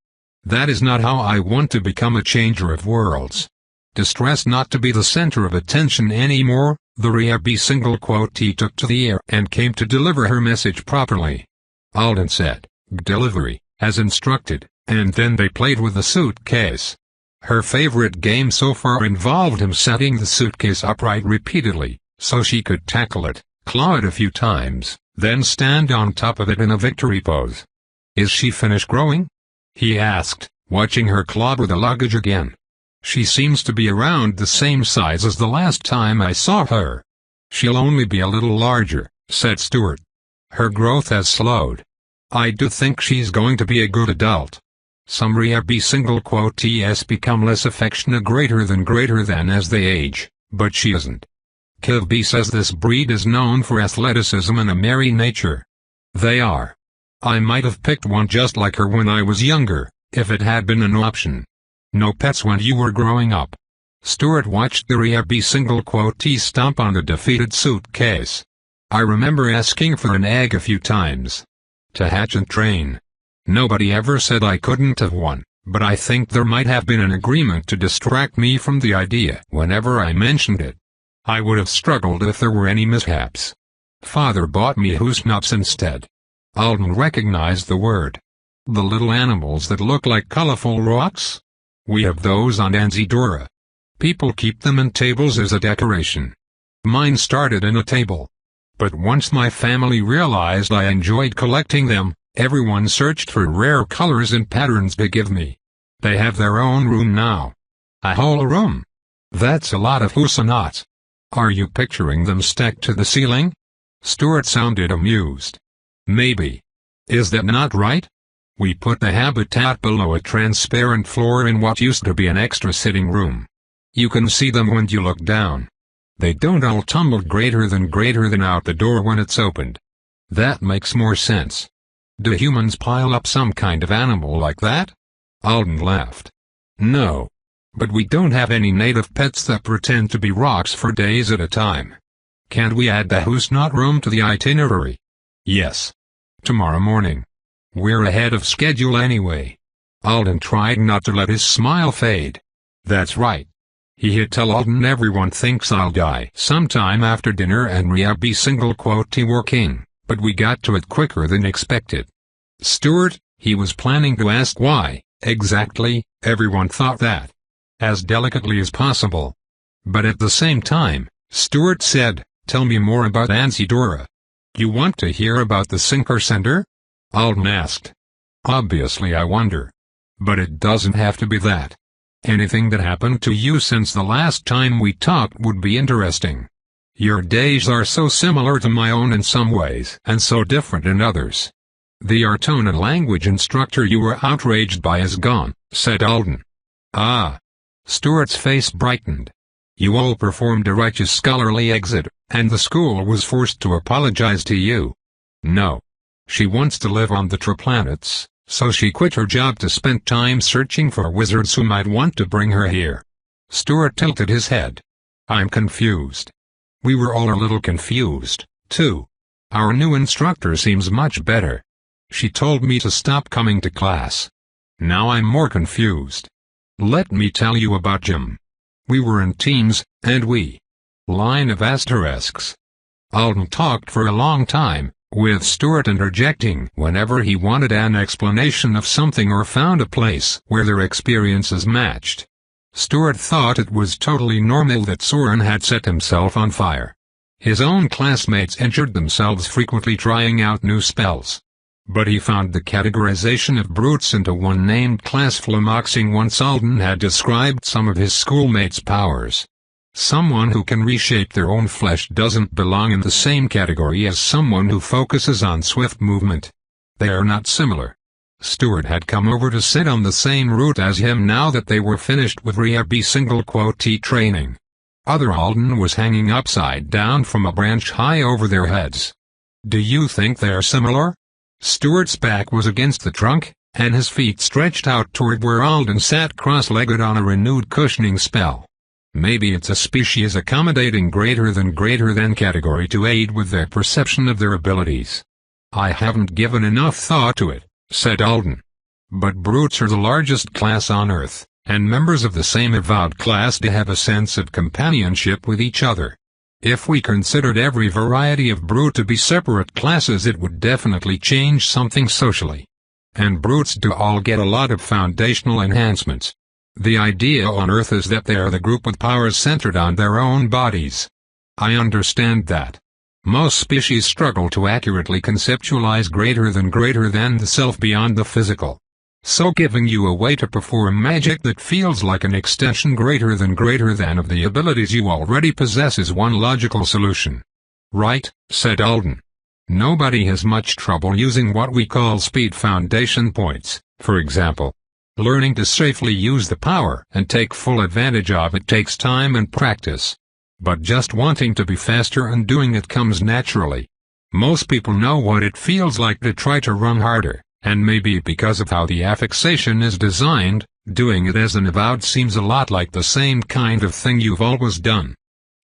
That is not how I want to become a changer of worlds. Distressed not to be the center of attention anymore, the Rhea single quotee took to the air and came to deliver her message properly. Alden said, "Delivery," as instructed, and then they played with the suitcase. Her favorite game so far involved him setting the suitcase upright repeatedly, so she could tackle it, claw it a few times, then stand on top of it in a victory pose. "Is she finished growing?" he asked, watching her clobber the luggage again. "She seems to be around the same size as the last time I saw her." "She'll only be a little larger," said Stuart. "Her growth has slowed. I do think she's going to be a good adult." Some Rhea single quotees become less affectionate greater than as they age, but she isn't. Kiv B says this breed is known for athleticism and a merry nature. They are. I might have picked one just like her when I was younger, if it had been an option. No pets when you were growing up. Stuart watched the Rhea single quotee stomp on the defeated suitcase. "I remember asking for an egg a few times. To hatch and train. Nobody ever said I couldn't have one, but I think there might have been an agreement to distract me from the idea whenever I mentioned it. I would have struggled if there were any mishaps. Father bought me hoosnuts instead." Alden recognized the word. "The little animals that look like colorful rocks? We have those on Anzidora. People keep them in tables as a decoration. Mine started in a table. But once my family realized I enjoyed collecting them, everyone searched for rare colors and patterns to give me. They have their own room now. A whole room. That's a lot of hoosnuts. Are you picturing them stacked to the ceiling?" Stuart sounded amused. "Maybe. Is that not right? We put the habitat below a transparent floor in what used to be an extra sitting room. You can see them when you look down. They don't all tumble greater than out the door when it's opened. That makes more sense. Do humans pile up some kind of animal like that?" Alden laughed. "No. But we don't have any native pets that pretend to be rocks for days at a time. Can't we add the hoosnut room to the itinerary?" "Yes. Tomorrow morning. We're ahead of schedule anyway." Alden tried not to let his smile fade. "That's right. He'd tell Alden everyone thinks I'll die sometime after dinner and Rhea single quotee working, but we got to it quicker than expected." Stuart, he was planning to ask why, exactly, everyone thought that. As delicately as possible. But at the same time, Stuart said, "Tell me more about Anzidora." "You want to hear about the Sinker Center?" Alden asked. "Obviously I wonder. But it doesn't have to be that. Anything that happened to you since the last time we talked would be interesting. Your days are so similar to my own in some ways and so different in others." "The Artona language instructor you were outraged by is gone," said Alden. "Ah." Stuart's face brightened. "You all performed a righteous scholarly exit, and the school was forced to apologize to you." "No. She wants to live on the Triplanets, so she quit her job to spend time searching for wizards who might want to bring her here." Stuart tilted his head. "I'm confused." We were all a little confused, too. Our new instructor seems much better. She told me to stop coming to class. Now I'm more confused. Let me tell you about Jim. We were in teams, and we... Line of asterisks. Alden talked for a long time, with Stuart interjecting whenever he wanted an explanation of something or found a place where their experiences matched. Stuart thought it was totally normal that Soren had set himself on fire. His own classmates injured themselves frequently trying out new spells. But he found the categorization of brutes into one named class flummoxing once Alden had described some of his schoolmates' powers. Someone who can reshape their own flesh doesn't belong in the same category as someone who focuses on swift movement. They are not similar. Stuart had come over to sit on the same route as him now that they were finished with rehab single quote T training. Other Alden was hanging upside down from a branch high over their heads. Do you think they're similar? Stuart's back was against the trunk, and his feet stretched out toward where Alden sat cross-legged on a renewed cushioning spell. Maybe it's a species accommodating greater than category to aid with their perception of their abilities. I haven't given enough thought to it, said Alden. But brutes are the largest class on Earth, and members of the same avowed class do have a sense of companionship with each other. If we considered every variety of brute to be separate classes, it would definitely change something socially. And brutes do all get a lot of foundational enhancements. The idea on Earth is that they are the group with powers centered on their own bodies. I understand that. Most species struggle to accurately conceptualize greater than the self beyond the physical. So giving you a way to perform magic that feels like an extension greater than of the abilities you already possess is one logical solution. Right, said Alden. Nobody has much trouble using what we call speed foundation points, for example. Learning to safely use the power and take full advantage of it takes time and practice. But just wanting to be faster and doing it comes naturally. Most people know what it feels like to try to run harder, and maybe because of how the affixation is designed, doing it as an avowed seems a lot like the same kind of thing you've always done.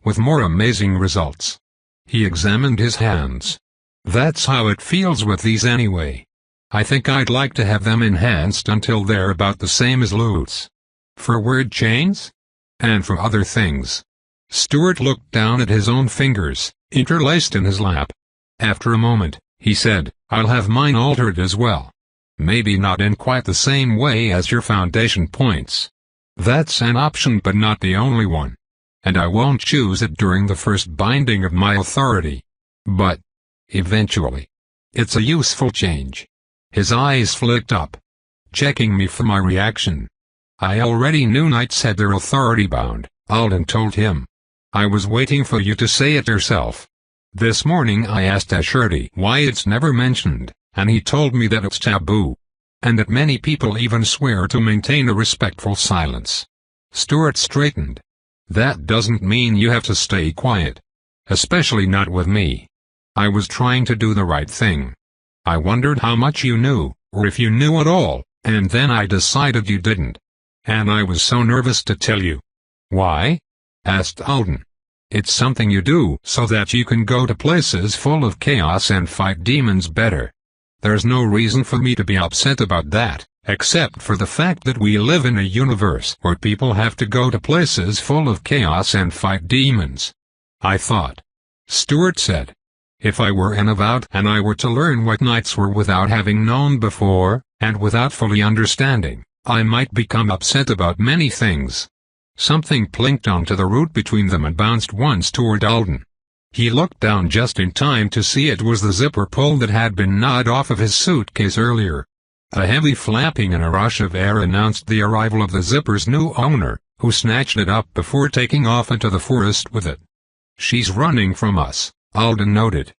With more amazing results. He examined his hands. That's how it feels with these anyway. I think I'd like to have them enhanced until they're about the same as Lutz. For word chains? And for other things. Stuart looked down at his own fingers, interlaced in his lap. After a moment, he said, I'll have mine altered as well. Maybe not in quite the same way as your foundation points. That's an option but not the only one. And I won't choose it during the first binding of my authority. But, eventually. It's a useful change. His eyes flicked up, checking me for my reaction. I already knew knights had their authority bound, Alden told him. I was waiting for you to say it yourself. This morning I asked Ashurti why it's never mentioned, and he told me that it's taboo. And that many people even swear to maintain a respectful silence. Stuart straightened. That doesn't mean you have to stay quiet. Especially not with me. I was trying to do the right thing. I wondered how much you knew, or if you knew at all, and then I decided you didn't. And I was so nervous to tell you. Why? Asked Alden. It's something you do so that you can go to places full of chaos and fight demons better. There's no reason for me to be upset about that, except for the fact that we live in a universe where people have to go to places full of chaos and fight demons. I thought. Stuart said. If I were an avowed and I were to learn what knights were without having known before, and without fully understanding, I might become upset about many things. Something plinked onto the root between them and bounced once toward Alden. He looked down just in time to see it was the zipper pull that had been gnawed off of his suitcase earlier. A heavy flapping and a rush of air announced the arrival of the zipper's new owner, who snatched it up before taking off into the forest with it. She's running from us, Alden noted.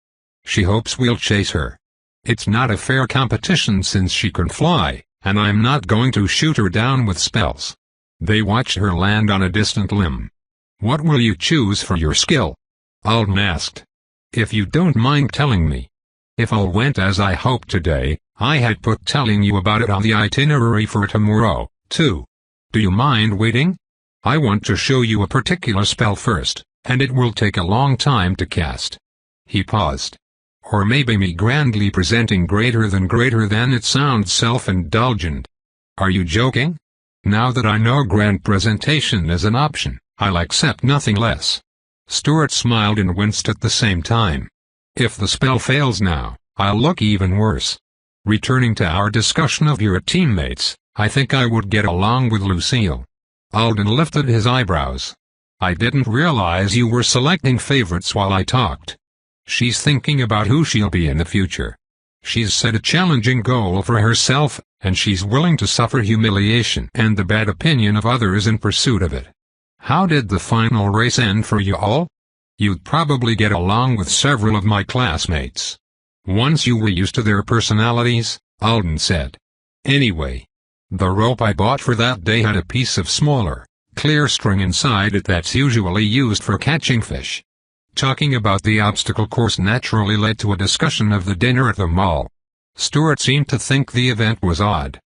She hopes we'll chase her. It's not a fair competition since she can fly, and I'm not going to shoot her down with spells. They watched her land on a distant limb. What will you choose for your skill? Alden asked. If you don't mind telling me. If all went as I hoped today, I had put telling you about it on the itinerary for tomorrow, too. Do you mind waiting? I want to show you a particular spell first, and it will take a long time to cast. He paused. Or maybe me grandly presenting greater than it sounds self-indulgent. Are you joking? Now that I know grand presentation is an option, I'll accept nothing less. Stuart smiled and winced at the same time. If the spell fails now, I'll look even worse. Returning to our discussion of your teammates, I think I would get along with Lucille. Alden lifted his eyebrows. I didn't realize you were selecting favorites while I talked. She's thinking about who she'll be in the future. She's set a challenging goal for herself, and she's willing to suffer humiliation and the bad opinion of others in pursuit of it. How did the final race end for you all? You'd probably get along with several of my classmates. Once you were used to their personalities, Alden said. Anyway, the rope I bought for that day had a piece of smaller, clear string inside it that's usually used for catching fish. Talking about the obstacle course naturally led to a discussion of the dinner at the mall. Stuart seemed to think the event was odd.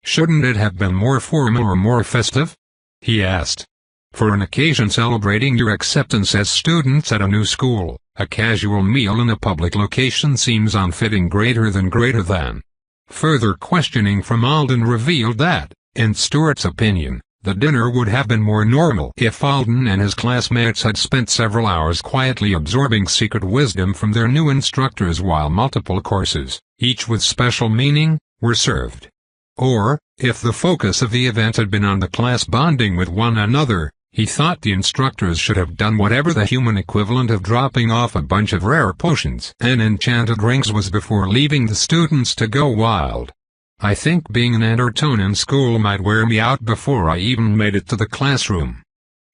Shouldn't it have been more formal or more festive? He asked. For an occasion celebrating your acceptance as students at a new school, a casual meal in a public location seems unfitting greater than. Further questioning from Alden revealed that, in Stuart's opinion, the dinner would have been more normal if Alden and his classmates had spent several hours quietly absorbing secret wisdom from their new instructors while multiple courses, each with special meaning, were served. Or, if the focus of the event had been on the class bonding with one another, he thought the instructors should have done whatever the human equivalent of dropping off a bunch of rare potions and enchanted rings was before leaving the students to go wild. I think being an entertainer in school might wear me out before I even made it to the classroom.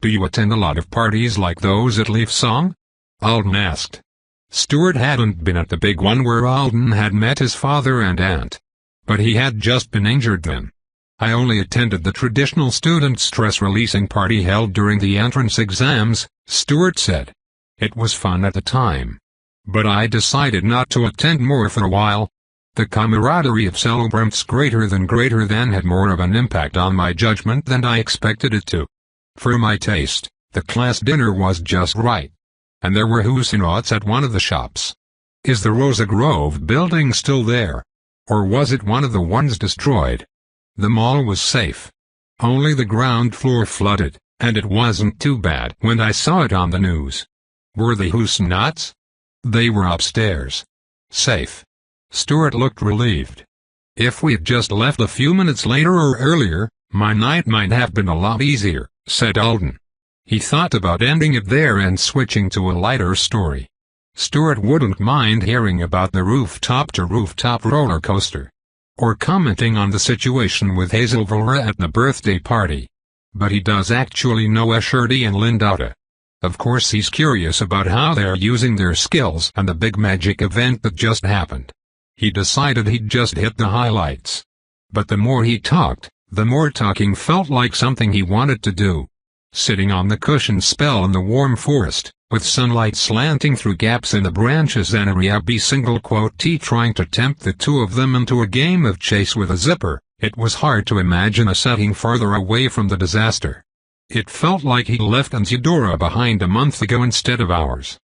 Do you attend a lot of parties like those at Leaf Song? Alden asked. Stuart hadn't been at the big one where Alden had met his father and aunt. But he had just been injured then. I only attended the traditional student stress-releasing party held during the entrance exams, Stuart said. It was fun at the time. But I decided not to attend more for a while. The camaraderie of celebrants greater than had more of an impact on my judgment than I expected it to. For my taste, the class dinner was just right. And there were Huguenots at one of the shops. Is the Rosa Grove building still there? Or was it one of the ones destroyed? The mall was safe. Only the ground floor flooded, and it wasn't too bad when I saw it on the news. Were the Huguenots? They were upstairs. Safe. Stuart looked relieved. If we'd just left a few minutes later or earlier, my night might have been a lot easier, said Alden. He thought about ending it there and switching to a lighter story. Stuart wouldn't mind hearing about the rooftop-to-rooftop roller coaster. Or commenting on the situation with Hazel Volra at the birthday party. But he does actually know Asherty and Lindauta. Of course he's curious about how they're using their skills and the big magic event that just happened. He decided he'd just hit the highlights. But the more he talked, the more talking felt like something he wanted to do. Sitting on the cushioned spell in the warm forest, with sunlight slanting through gaps in the branches and Ariabi single-quote trying to tempt the two of them into a game of chase with a zipper, it was hard to imagine a setting farther away from the disaster. It felt like he'd left Eudora behind a month ago instead of hours.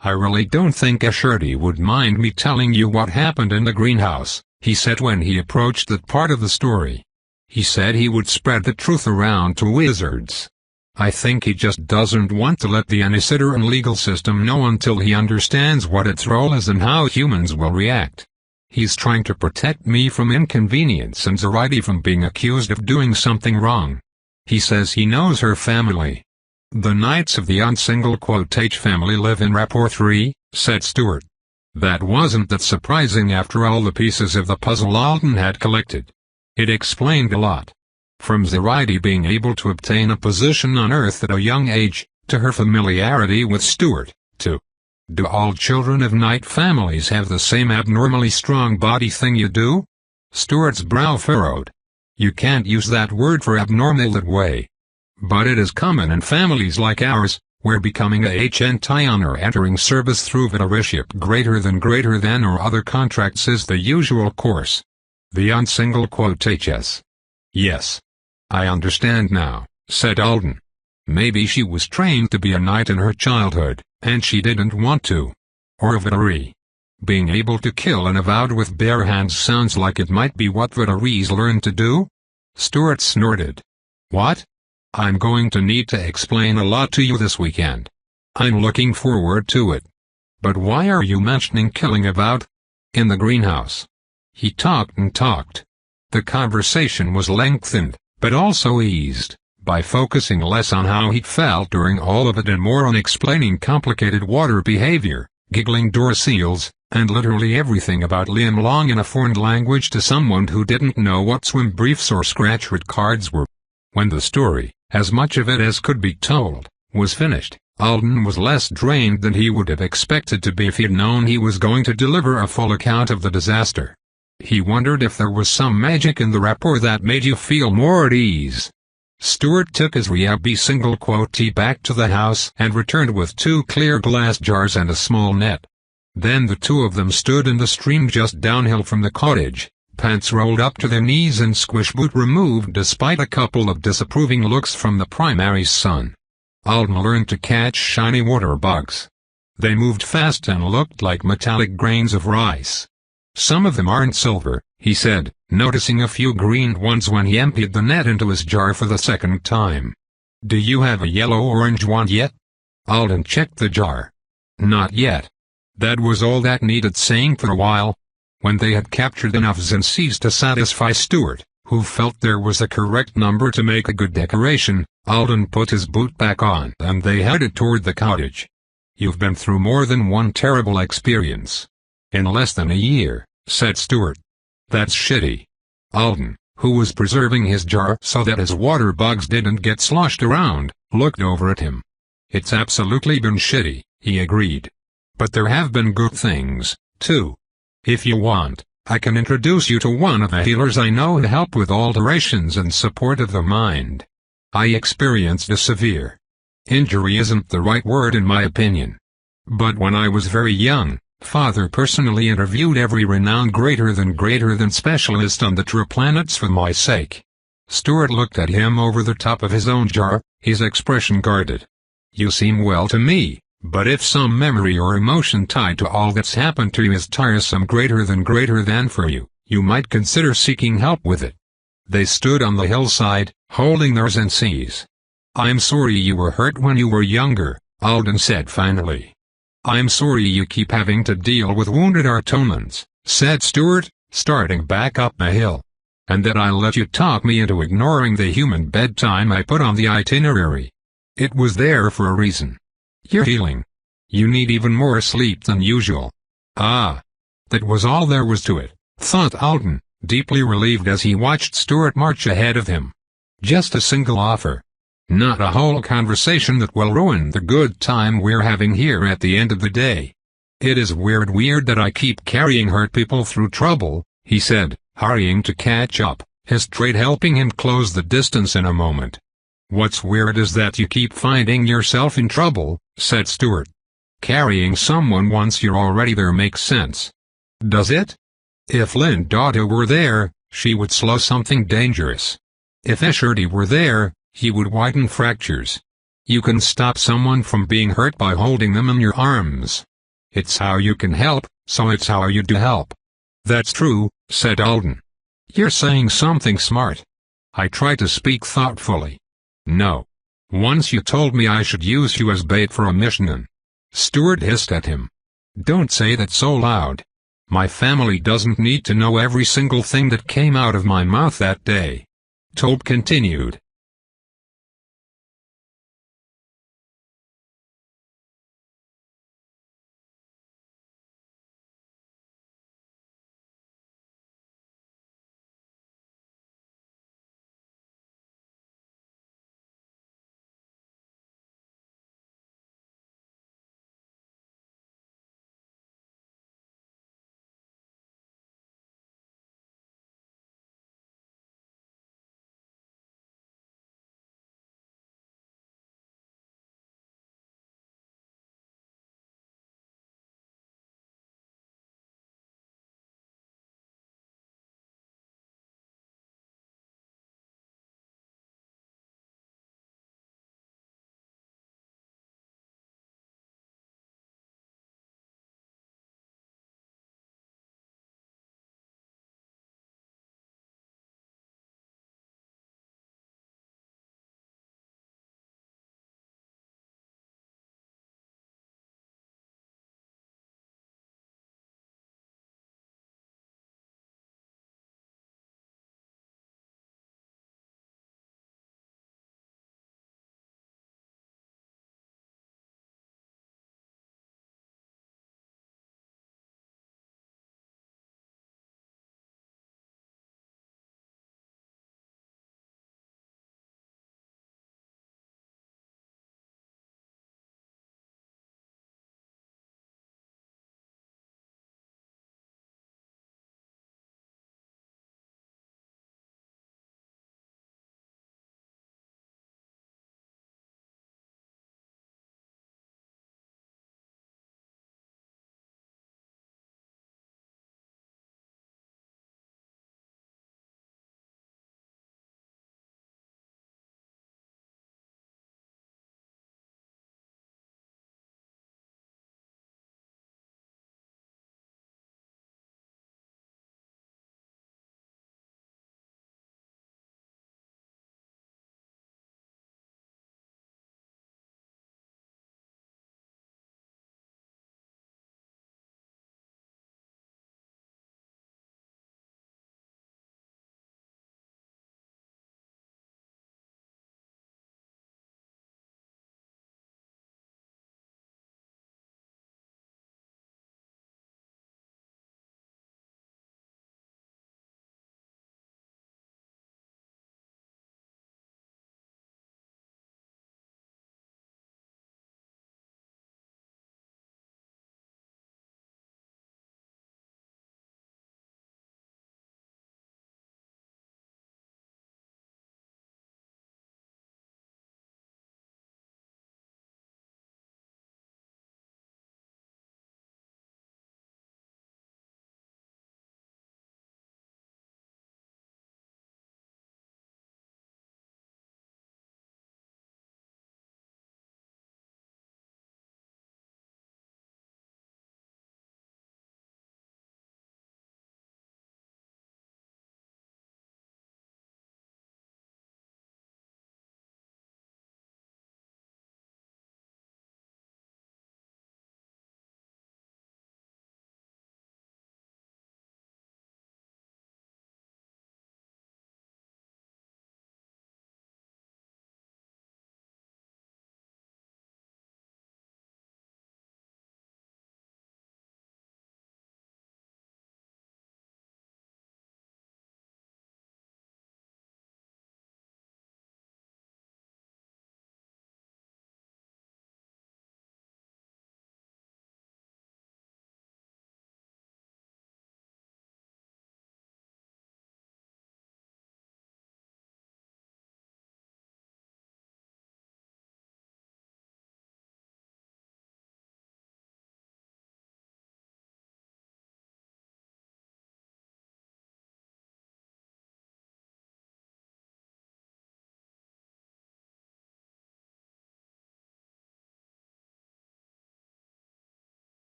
I really don't think Asherty would mind me telling you what happened in the greenhouse, he said when he approached that part of the story. He said he would spread the truth around to wizards. I think he just doesn't want to let the Anisitaran legal system know until he understands what its role is and how humans will react. He's trying to protect me from inconvenience and Zoraida from being accused of doing something wrong. He says he knows her family. The Knights of the H family live in Rapport 3, said Stuart. That wasn't that surprising after all the pieces of the puzzle Alden had collected. It explained a lot. From Zoraida being able to obtain a position on Earth at a young age, to her familiarity with Stuart, to do all children of Knight families have the same abnormally strong body thing you do? Stuart's brow furrowed. You can't use that word for abnormal that way. But it is common in families like ours, where becoming a HNTion or entering service through veteranship greater than or other contracts is the usual course. The HS. Yes. I understand now, said Alden. Maybe she was trained to be a knight in her childhood, and she didn't want to. Or a veterinary. Being able to kill an avowed with bare hands sounds like it might be what veteraries learn to do. Stuart snorted. What? I'm going to need to explain a lot to you this weekend. I'm looking forward to it. But why are you mentioning killing avowed? In the greenhouse. He talked and talked. The conversation was lengthened, but also eased, by focusing less on how he felt during all of it and more on explaining complicated water behavior, giggling door seals, and literally everything about Liam Long in a foreign language to someone who didn't know what swim briefs or scratch-red cards were. When the story, as much of it as could be told, was finished, Alden was less drained than he would have expected to be if he'd known he was going to deliver a full account of the disaster. He wondered if there was some magic in the wrapper that made you feel more at ease. Stuart took his Riabi single quotee back to the house and returned with 2 clear glass jars and a small net. Then the 2 of them stood in the stream just downhill from the cottage, pants rolled up to their knees and squish boot removed despite a couple of disapproving looks from the primary son. Alden learned to catch shiny water bugs. They moved fast and looked like metallic grains of rice. "Some of them aren't silver," he said, noticing a few green ones when he emptied the net into his jar for the second time. "Do you have a yellow-orange one yet?" Alden checked the jar. "Not yet." That was all that needed saying for a while. When they had captured enough Zensees to satisfy Stuart, who felt there was a correct number to make a good decoration, Alden put his boot back on and they headed toward the cottage. "You've been through more than one terrible experience in less than a year," said Stuart. "That's shitty." Alden, who was preserving his jar so that his water bugs didn't get sloshed around, looked over at him. "It's absolutely been shitty," he agreed. "But there have been good things, too. If you want, I can introduce you to one of the healers I know to help with alterations and support of the mind. I experienced a severe injury isn't the right word in my opinion. But when I was very young, Father personally interviewed every renowned greater than specialist on the true planets for my sake." Stuart looked at him over the top of his own jar, his expression guarded. "You seem well to me, but if some memory or emotion tied to all that's happened to you is tiresome greater than for you, you might consider seeking help with it." They stood on the hillside, holding their Zensees. "I'm sorry you were hurt when you were younger," Alden said finally. "I'm sorry you keep having to deal with wounded Artonans," said Stuart, starting back up the hill. "And that I let you talk me into ignoring the human bedtime I put on the itinerary. It was there for a reason. You're healing. You need even more sleep than usual." "Ah. That was all there was to it," thought Alden, deeply relieved as he watched Stuart march ahead of him. "Just a single offer. Not a whole conversation that will ruin the good time we're having here at the end of the day. It is weird that I keep carrying hurt people through trouble," he said, hurrying to catch up, his trade helping him close the distance in a moment. "What's weird is that you keep finding yourself in trouble," said Stuart. "Carrying someone once you're already there makes sense. Does it? If Lindaughter were there, she would slow something dangerous. If Escherty were there, he would widen fractures. You can stop someone from being hurt by holding them in your arms. It's how you can help, so it's how you do help." "That's true," said Alden. "You're saying something smart." I try to speak thoughtfully. "No. Once you told me I should use you as bait for a mission." Stuart hissed at him. "Don't say that so loud. My family doesn't need to know every single thing that came out of my mouth that day." Tobe continued,